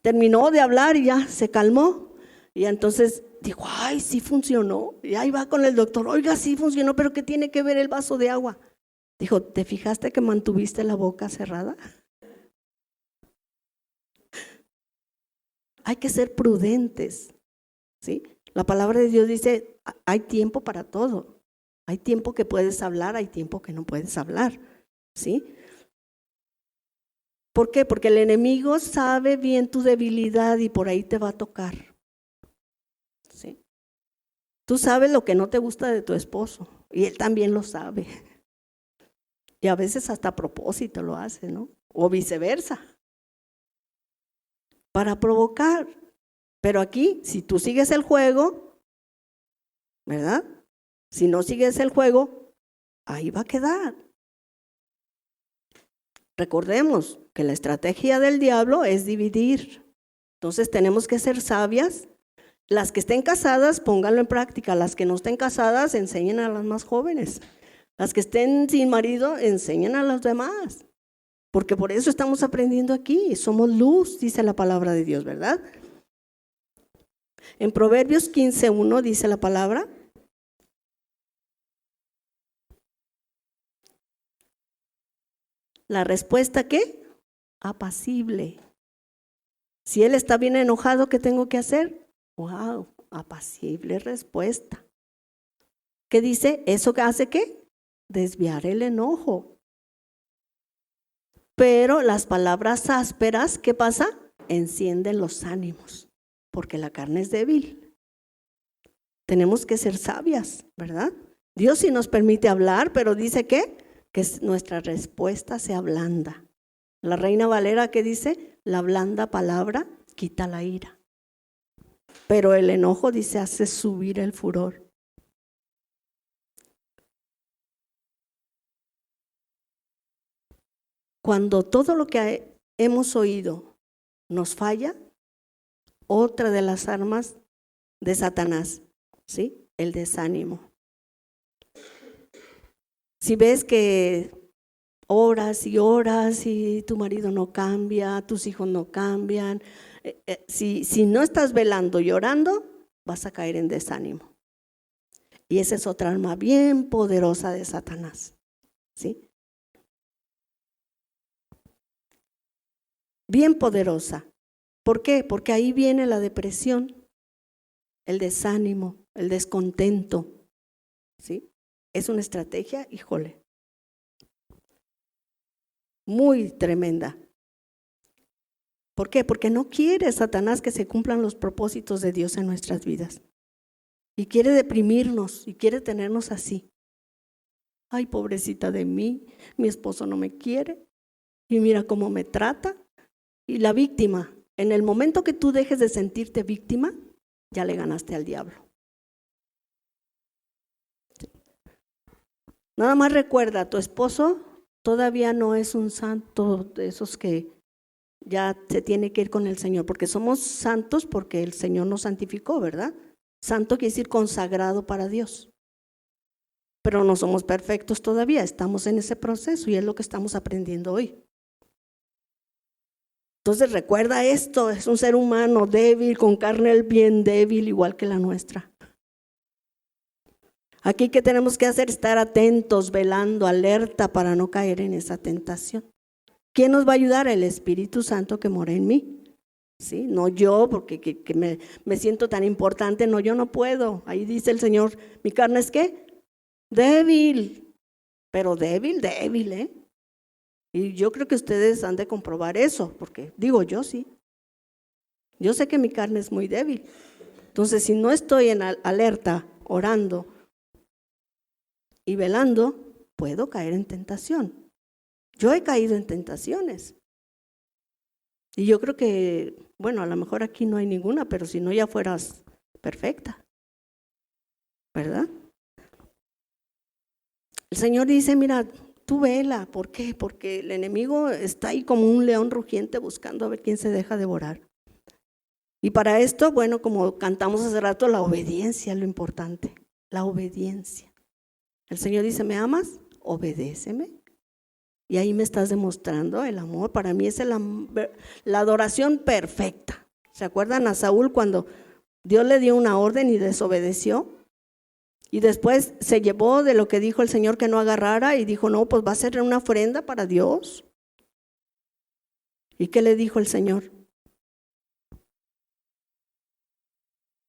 Terminó de hablar y ya se calmó. Y entonces dijo, ay, sí funcionó. Y ahí va con el doctor, oiga, sí funcionó, pero ¿qué tiene que ver el vaso de agua? Dijo, ¿te fijaste que mantuviste la boca cerrada? Hay que ser prudentes, ¿sí? La palabra de Dios dice, hay tiempo para todo. Hay tiempo que puedes hablar, hay tiempo que no puedes hablar, ¿sí? ¿Por qué? Porque el enemigo sabe bien tu debilidad y por ahí te va a tocar, ¿sí? Tú sabes lo que no te gusta de tu esposo y él también lo sabe. Y a veces hasta a propósito lo hace, ¿no? O viceversa. Para provocar. Pero aquí, si tú sigues el juego, ¿verdad? Si no sigues el juego, ahí va a quedar. Recordemos que la estrategia del diablo es dividir. Entonces tenemos que ser sabias. Las que estén casadas, pónganlo en práctica. Las que no estén casadas, enseñen a las más jóvenes. Las que estén sin marido, enseñen a los demás. Porque por eso estamos aprendiendo aquí. Somos luz, dice la palabra de Dios, ¿verdad? En Proverbios 15:1 dice la palabra. La respuesta, ¿qué? Apacible. Si él está bien enojado, ¿qué tengo que hacer? Wow, apacible respuesta. ¿Qué dice? ¿Eso que hace qué? Desviar el enojo. Pero las palabras ásperas, ¿qué pasa? Encienden los ánimos, porque la carne es débil. Tenemos que ser sabias, ¿verdad? Dios sí nos permite hablar, pero dice que nuestra respuesta sea blanda. La Reina Valera, ¿qué dice? La blanda palabra quita la ira. Pero el enojo, dice, hace subir el furor. Cuando todo lo que hemos oído nos falla, otra de las armas de Satanás, ¿sí? El desánimo. Si ves que oras y tu marido no cambia, tus hijos no cambian, si no estás velando y orando, vas a caer en desánimo. Y esa es otra arma bien poderosa de Satanás, ¿sí? Bien poderosa. ¿Por qué? Porque ahí viene la depresión, el desánimo, el descontento, ¿sí? Es una estrategia, híjole, muy tremenda. ¿Por qué? Porque no quiere Satanás que se cumplan los propósitos de Dios en nuestras vidas. Y quiere deprimirnos y quiere tenernos así. Ay, pobrecita de mí, mi esposo no me quiere y mira cómo me trata. Y la víctima, en el momento que tú dejes de sentirte víctima, ya le ganaste al diablo. Nada más recuerda, tu esposo todavía no es un santo de esos que ya se tiene que ir con el Señor, porque somos santos porque el Señor nos santificó, ¿verdad? Santo quiere decir consagrado para Dios. Pero no somos perfectos todavía, estamos en ese proceso y es lo que estamos aprendiendo hoy. Entonces recuerda esto, es un ser humano débil, con carne bien débil, igual que la nuestra. Aquí, ¿qué tenemos que hacer? Estar atentos, velando, alerta para no caer en esa tentación. ¿Quién nos va a ayudar? El Espíritu Santo que mora en mí. ¿Sí? No yo, porque que me siento tan importante, no, yo no puedo. Ahí dice el Señor, mi carne es ¿qué? Débil, pero débil, ¿eh? Y yo creo que ustedes han de comprobar eso, porque digo yo sí. Yo sé que mi carne es muy débil. Entonces, si no estoy en alerta, orando y velando, puedo caer en tentación. Yo he caído en tentaciones. Y yo creo que, bueno, a lo mejor aquí no hay ninguna, pero si no ya fueras perfecta, ¿verdad? El Señor dice, mira, tú vela. ¿Por qué? Porque el enemigo está ahí como un león rugiente buscando a ver quién se deja devorar. Y para esto, bueno, como cantamos hace rato, la obediencia es lo importante, la obediencia. El Señor dice, ¿me amas? Obedéceme. Y ahí me estás demostrando el amor. Para mí es la adoración perfecta. ¿Se acuerdan a Saúl cuando Dios le dio una orden y desobedeció? Y después se llevó de lo que dijo el Señor que no agarrara y dijo, no, pues va a ser una ofrenda para Dios. ¿Y qué le dijo el Señor?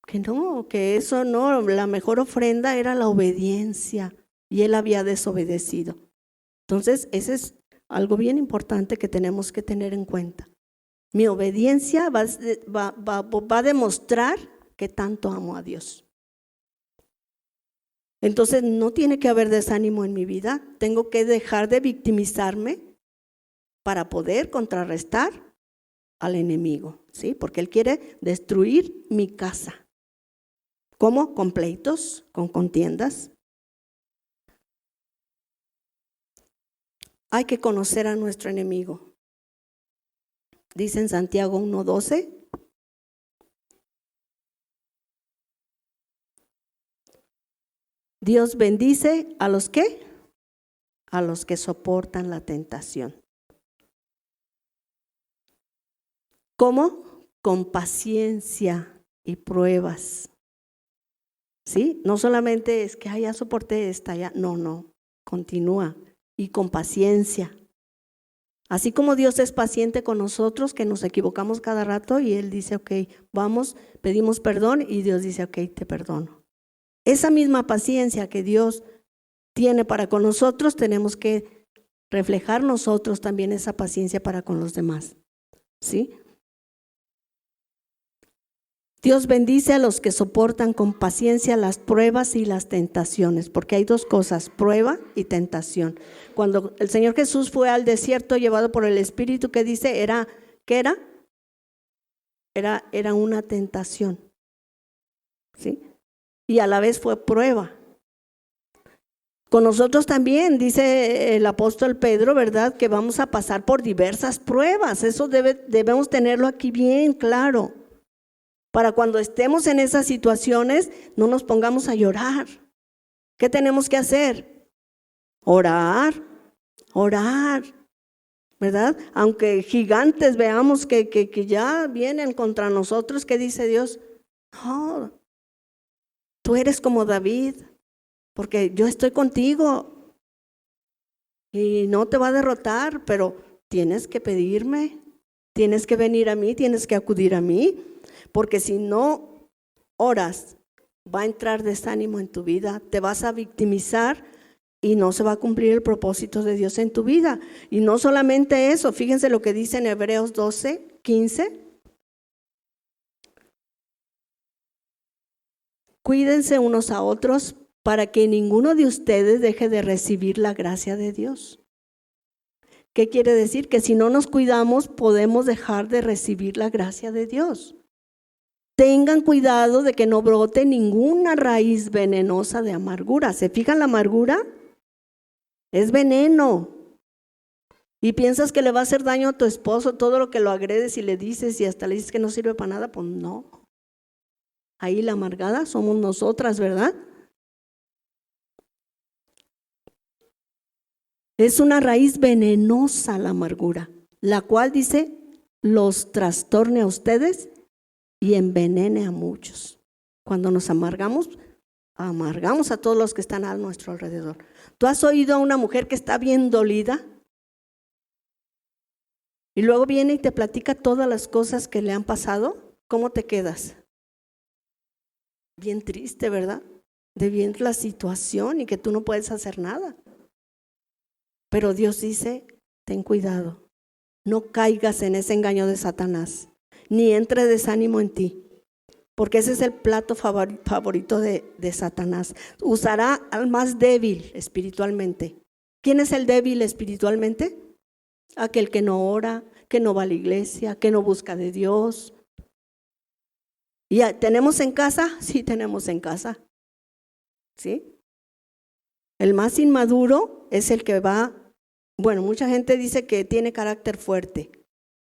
Que no, que eso no, la mejor ofrenda era la obediencia y él había desobedecido. Entonces, ese es algo bien importante que tenemos que tener en cuenta. Mi obediencia va a demostrar que tanto amo a Dios. Entonces, no tiene que haber desánimo en mi vida. Tengo que dejar de victimizarme para poder contrarrestar al enemigo, ¿sí? Porque él quiere destruir mi casa. ¿Cómo? Con pleitos, con contiendas. Hay que conocer a nuestro enemigo. Dice en Santiago 1:12. Dios bendice a los ¿qué? A los que soportan la tentación. ¿Cómo? Con paciencia y pruebas. ¿Sí? No solamente es que ya soporté esta, ya. No, continúa. Y con paciencia. Así como Dios es paciente con nosotros, que nos equivocamos cada rato y Él dice, ok, vamos, pedimos perdón y Dios dice, ok, te perdono. Esa misma paciencia que Dios tiene para con nosotros, tenemos que reflejar nosotros también esa paciencia para con los demás. ¿Sí? Dios bendice a los que soportan con paciencia las pruebas y las tentaciones, porque hay dos cosas, prueba y tentación. Cuando el Señor Jesús fue al desierto llevado por el Espíritu, ¿qué dice? ¿Qué era? Era una tentación, ¿sí? Y a la vez fue prueba. Con nosotros también, dice el apóstol Pedro, ¿verdad? Que vamos a pasar por diversas pruebas. Eso debemos tenerlo aquí bien claro. Para cuando estemos en esas situaciones, no nos pongamos a llorar. ¿Qué tenemos que hacer? Orar, ¿verdad? Aunque gigantes veamos que ya vienen contra nosotros, ¿qué dice Dios? No, tú eres como David, porque yo estoy contigo y no te va a derrotar, pero tienes que pedirme, tienes que venir a mí, tienes que acudir a mí. Porque si no oras, va a entrar desánimo en tu vida, te vas a victimizar y no se va a cumplir el propósito de Dios en tu vida. Y no solamente eso, fíjense lo que dice en Hebreos 12:15. Cuídense unos a otros para que ninguno de ustedes deje de recibir la gracia de Dios. ¿Qué quiere decir? Que si no nos cuidamos, podemos dejar de recibir la gracia de Dios. Tengan cuidado de que no brote ninguna raíz venenosa de amargura. ¿Se fijan la amargura? Es veneno. Y piensas que le va a hacer daño a tu esposo todo lo que lo agredes y le dices y hasta le dices que no sirve para nada, pues no. Ahí la amargada somos nosotras, ¿verdad? Es una raíz venenosa la amargura, la cual dice, los trastorne a ustedes y envenene a muchos. Cuando nos amargamos, amargamos a todos los que están a nuestro alrededor. ¿Tú has oído a una mujer que está bien dolida? Y luego viene y te platica todas las cosas que le han pasado. ¿Cómo te quedas? Bien triste, ¿verdad? De bien la situación y que tú no puedes hacer nada. Pero Dios dice, ten cuidado, no caigas en ese engaño de Satanás, ni entre desánimo en ti, porque ese es el plato favorito de Satanás. Usará al más débil espiritualmente. ¿Quién es el débil espiritualmente? Aquel que no ora, que no va a la iglesia, que no busca de Dios. ¿Y tenemos en casa? Sí, tenemos en casa. ¿Sí? El más inmaduro es el que va. Bueno, mucha gente dice que tiene carácter fuerte,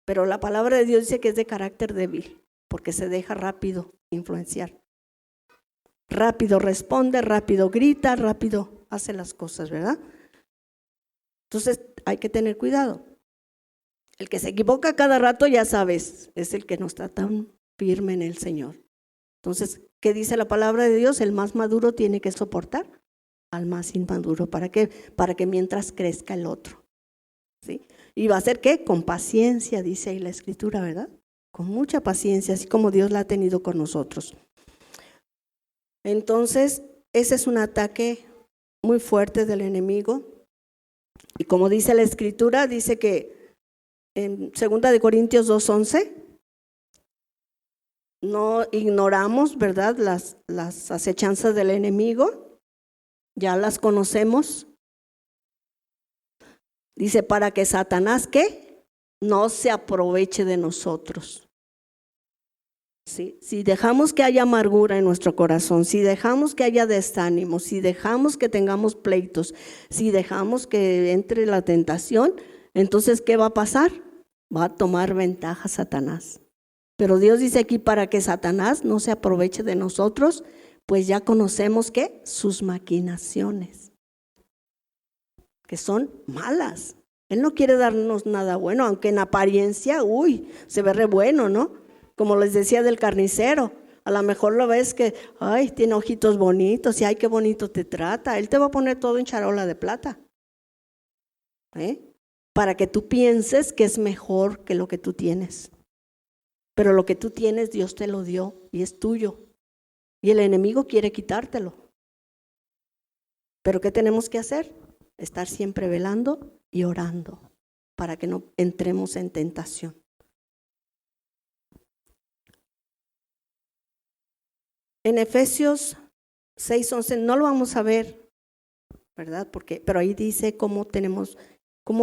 pero la palabra de Dios dice que es de carácter débil, porque se deja rápido influenciar. Rápido responde, rápido grita, rápido hace las cosas, ¿verdad? Entonces hay que tener cuidado. El que se equivoca cada rato, ya sabes, es el que no está tan firme en el Señor. Entonces, ¿qué dice la palabra de Dios? El más maduro tiene que soportar al más inmaduro. ¿Para qué? Para que mientras crezca el otro. ¿Sí? ¿Y va a ser qué? Con paciencia, dice ahí la Escritura, ¿verdad? Con mucha paciencia, así como Dios la ha tenido con nosotros. Entonces, ese es un ataque muy fuerte del enemigo. Y como dice la Escritura, dice que en 2 Corintios 2:11, no ignoramos, ¿verdad?, las acechanzas del enemigo. Ya las conocemos. Dice, para que Satanás, ¿qué? No se aproveche de nosotros. ¿Sí? Si dejamos que haya amargura en nuestro corazón, si dejamos que haya desánimo, si dejamos que tengamos pleitos, si dejamos que entre la tentación, entonces, ¿qué va a pasar? Va a tomar ventaja Satanás. Pero Dios dice aquí, para que Satanás no se aproveche de nosotros, pues ya conocemos que sus maquinaciones, que son malas. Él no quiere darnos nada bueno, aunque en apariencia, se ve re bueno, ¿no? Como les decía del carnicero, a lo mejor lo ves que, tiene ojitos bonitos y qué bonito te trata. Él te va a poner todo en charola de plata, para que tú pienses que es mejor que lo que tú tienes. Pero lo que tú tienes, Dios te lo dio y es tuyo. Y el enemigo quiere quitártelo. ¿Pero qué tenemos que hacer? Estar siempre velando y orando para que no entremos en tentación. En Efesios 6:11 no lo vamos a ver, ¿verdad? Pero ahí dice cómo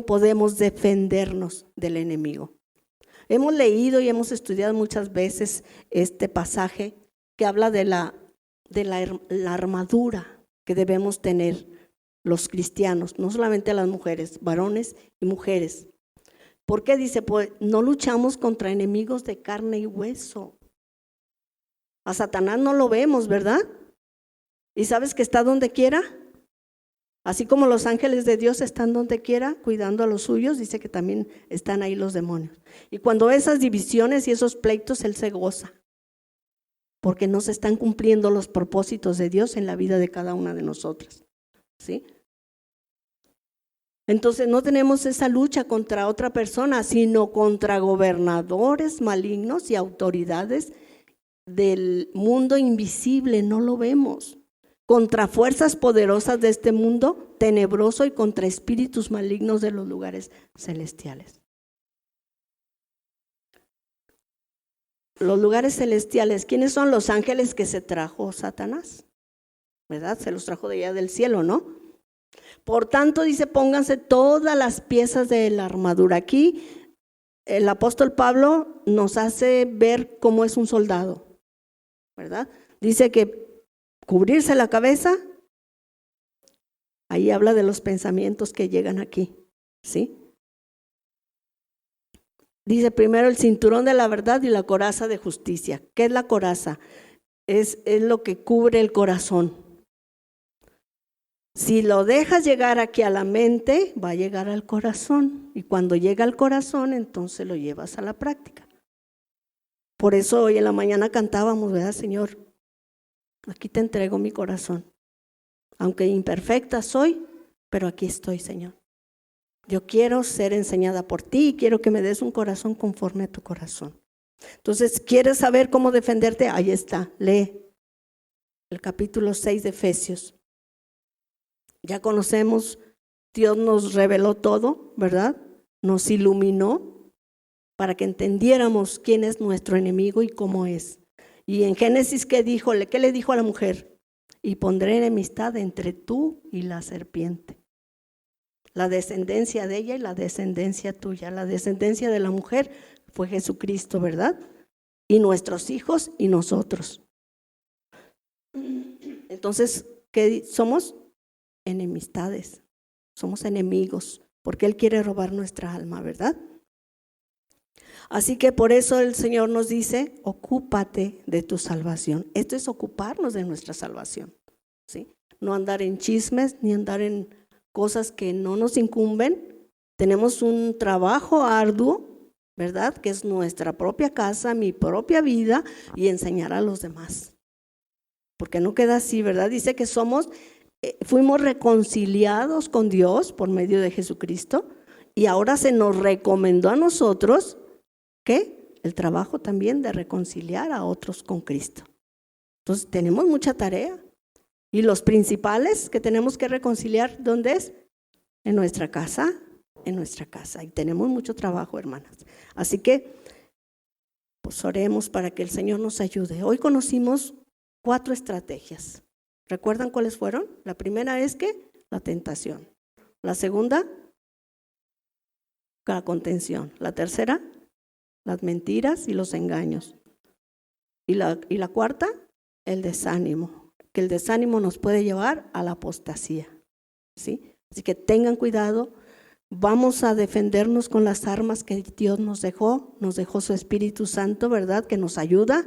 podemos defendernos del enemigo. Hemos leído y hemos estudiado muchas veces este pasaje que habla de la armadura que debemos tener los cristianos, no solamente las mujeres, varones y mujeres. ¿Por qué dice? Pues no luchamos contra enemigos de carne y hueso. A Satanás no lo vemos, ¿verdad? ¿Y sabes que está donde quiera? Así como los ángeles de Dios están donde quiera, cuidando a los suyos, dice que también están ahí los demonios. Y cuando ve esas divisiones y esos pleitos, él se goza, porque no se están cumpliendo los propósitos de Dios en la vida de cada una de nosotras. ¿Sí? Entonces no tenemos esa lucha contra otra persona, sino contra gobernadores malignos y autoridades del mundo invisible, no lo vemos. Contra fuerzas poderosas de este mundo tenebroso y contra espíritus malignos de los lugares celestiales. Los lugares celestiales, ¿quiénes son los ángeles que se trajo Satanás? ¿verdad? Se los trajo de allá del cielo, ¿no? Por tanto, dice, pónganse todas las piezas de la armadura. Aquí el apóstol Pablo nos hace ver cómo es un soldado, ¿verdad? Dice que cubrirse la cabeza, ahí habla de los pensamientos que llegan aquí, ¿sí? Dice primero el cinturón de la verdad y la coraza de justicia. ¿Qué es la coraza? Es lo que cubre el corazón. Si lo dejas llegar aquí a la mente, va a llegar al corazón. Y cuando llega al corazón, entonces lo llevas a la práctica. Por eso hoy en la mañana cantábamos, ¿verdad, Señor? Aquí te entrego mi corazón. Aunque imperfecta soy, pero aquí estoy, Señor. Yo quiero ser enseñada por ti y quiero que me des un corazón conforme a tu corazón. Entonces, ¿quieres saber cómo defenderte? Ahí está, lee el capítulo 6 de Efesios. Ya conocemos, Dios nos reveló todo, ¿verdad? Nos iluminó para que entendiéramos quién es nuestro enemigo y cómo es. Y en Génesis, ¿qué le dijo a la mujer? Y pondré enemistad entre tú y la serpiente. La descendencia de ella y la descendencia tuya. La descendencia de la mujer fue Jesucristo, ¿verdad? Y nuestros hijos y nosotros. Entonces, ¿qué somos? Enemistades. Somos enemigos, porque Él quiere robar nuestra alma, ¿verdad? Así que por eso el Señor nos dice, ocúpate de tu salvación. Esto es ocuparnos de nuestra salvación, ¿sí? No andar en chismes, ni andar en cosas que no nos incumben. Tenemos un trabajo arduo, ¿verdad? Que es nuestra propia casa, mi propia vida y enseñar a los demás. Porque no queda así, ¿verdad? Dice que fuimos reconciliados con Dios por medio de Jesucristo y ahora se nos recomendó a nosotros, ¿qué? El trabajo también de reconciliar a otros con Cristo. Entonces tenemos mucha tarea. Y los principales que tenemos que reconciliar, ¿dónde es? En nuestra casa, Y tenemos mucho trabajo, hermanas. Así que, pues oremos para que el Señor nos ayude. Hoy conocimos 4 estrategias. ¿Recuerdan cuáles fueron? La primera es que la tentación. La segunda, la contención. La tercera, las mentiras y los engaños. Y la cuarta, el desánimo. Que el desánimo nos puede llevar a la apostasía, ¿sí? Así que tengan cuidado, vamos a defendernos con las armas que Dios nos dejó su Espíritu Santo, ¿verdad? Que nos ayuda,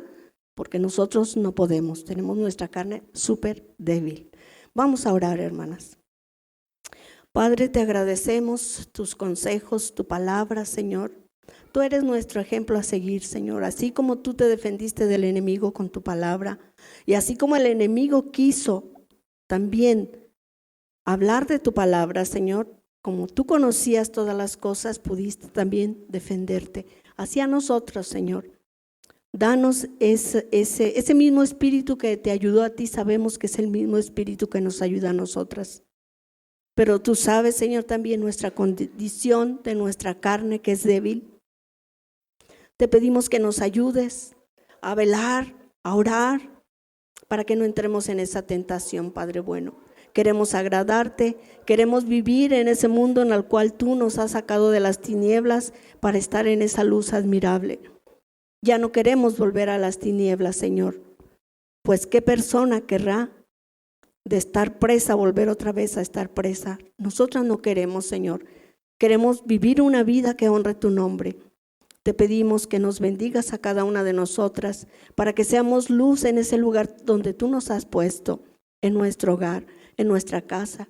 porque nosotros no podemos, tenemos nuestra carne súper débil. Vamos a orar, hermanas. Padre, te agradecemos tus consejos, tu palabra, Señor. Tú eres nuestro ejemplo a seguir, Señor, así como tú te defendiste del enemigo con tu palabra y así como el enemigo quiso también hablar de tu palabra, Señor, como tú conocías todas las cosas, pudiste también defenderte. Así a nosotros, Señor, danos ese mismo espíritu que te ayudó a ti, sabemos que es el mismo espíritu que nos ayuda a nosotras. Pero tú sabes, Señor, también nuestra condición de nuestra carne que es débil. Te pedimos que nos ayudes a velar, a orar, para que no entremos en esa tentación, Padre bueno. Queremos agradarte, queremos vivir en ese mundo en el cual tú nos has sacado de las tinieblas para estar en esa luz admirable. Ya no queremos volver a las tinieblas, Señor, pues qué persona querrá de estar presa volver otra vez a estar presa. Nosotras no queremos, Señor. Queremos vivir una vida que honre tu nombre. Te pedimos que nos bendigas a cada una de nosotras para que seamos luz en ese lugar donde tú nos has puesto, en nuestro hogar, en nuestra casa.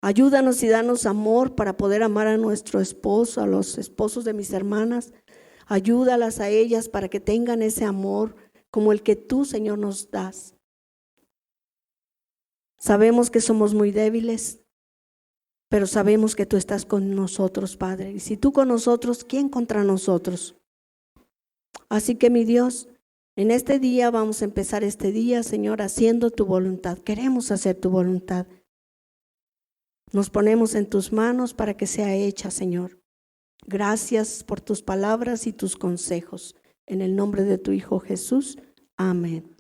Ayúdanos y danos amor para poder amar a nuestro esposo, a los esposos de mis hermanas. Ayúdalas a ellas para que tengan ese amor como el que tú, Señor, nos das. Sabemos que somos muy débiles, pero sabemos que tú estás con nosotros, Padre. Y si tú con nosotros, ¿quién contra nosotros? Así que, mi Dios, en este día vamos a empezar este día, Señor, haciendo tu voluntad. Queremos hacer tu voluntad. Nos ponemos en tus manos para que sea hecha, Señor. Gracias por tus palabras y tus consejos. En el nombre de tu Hijo Jesús. Amén.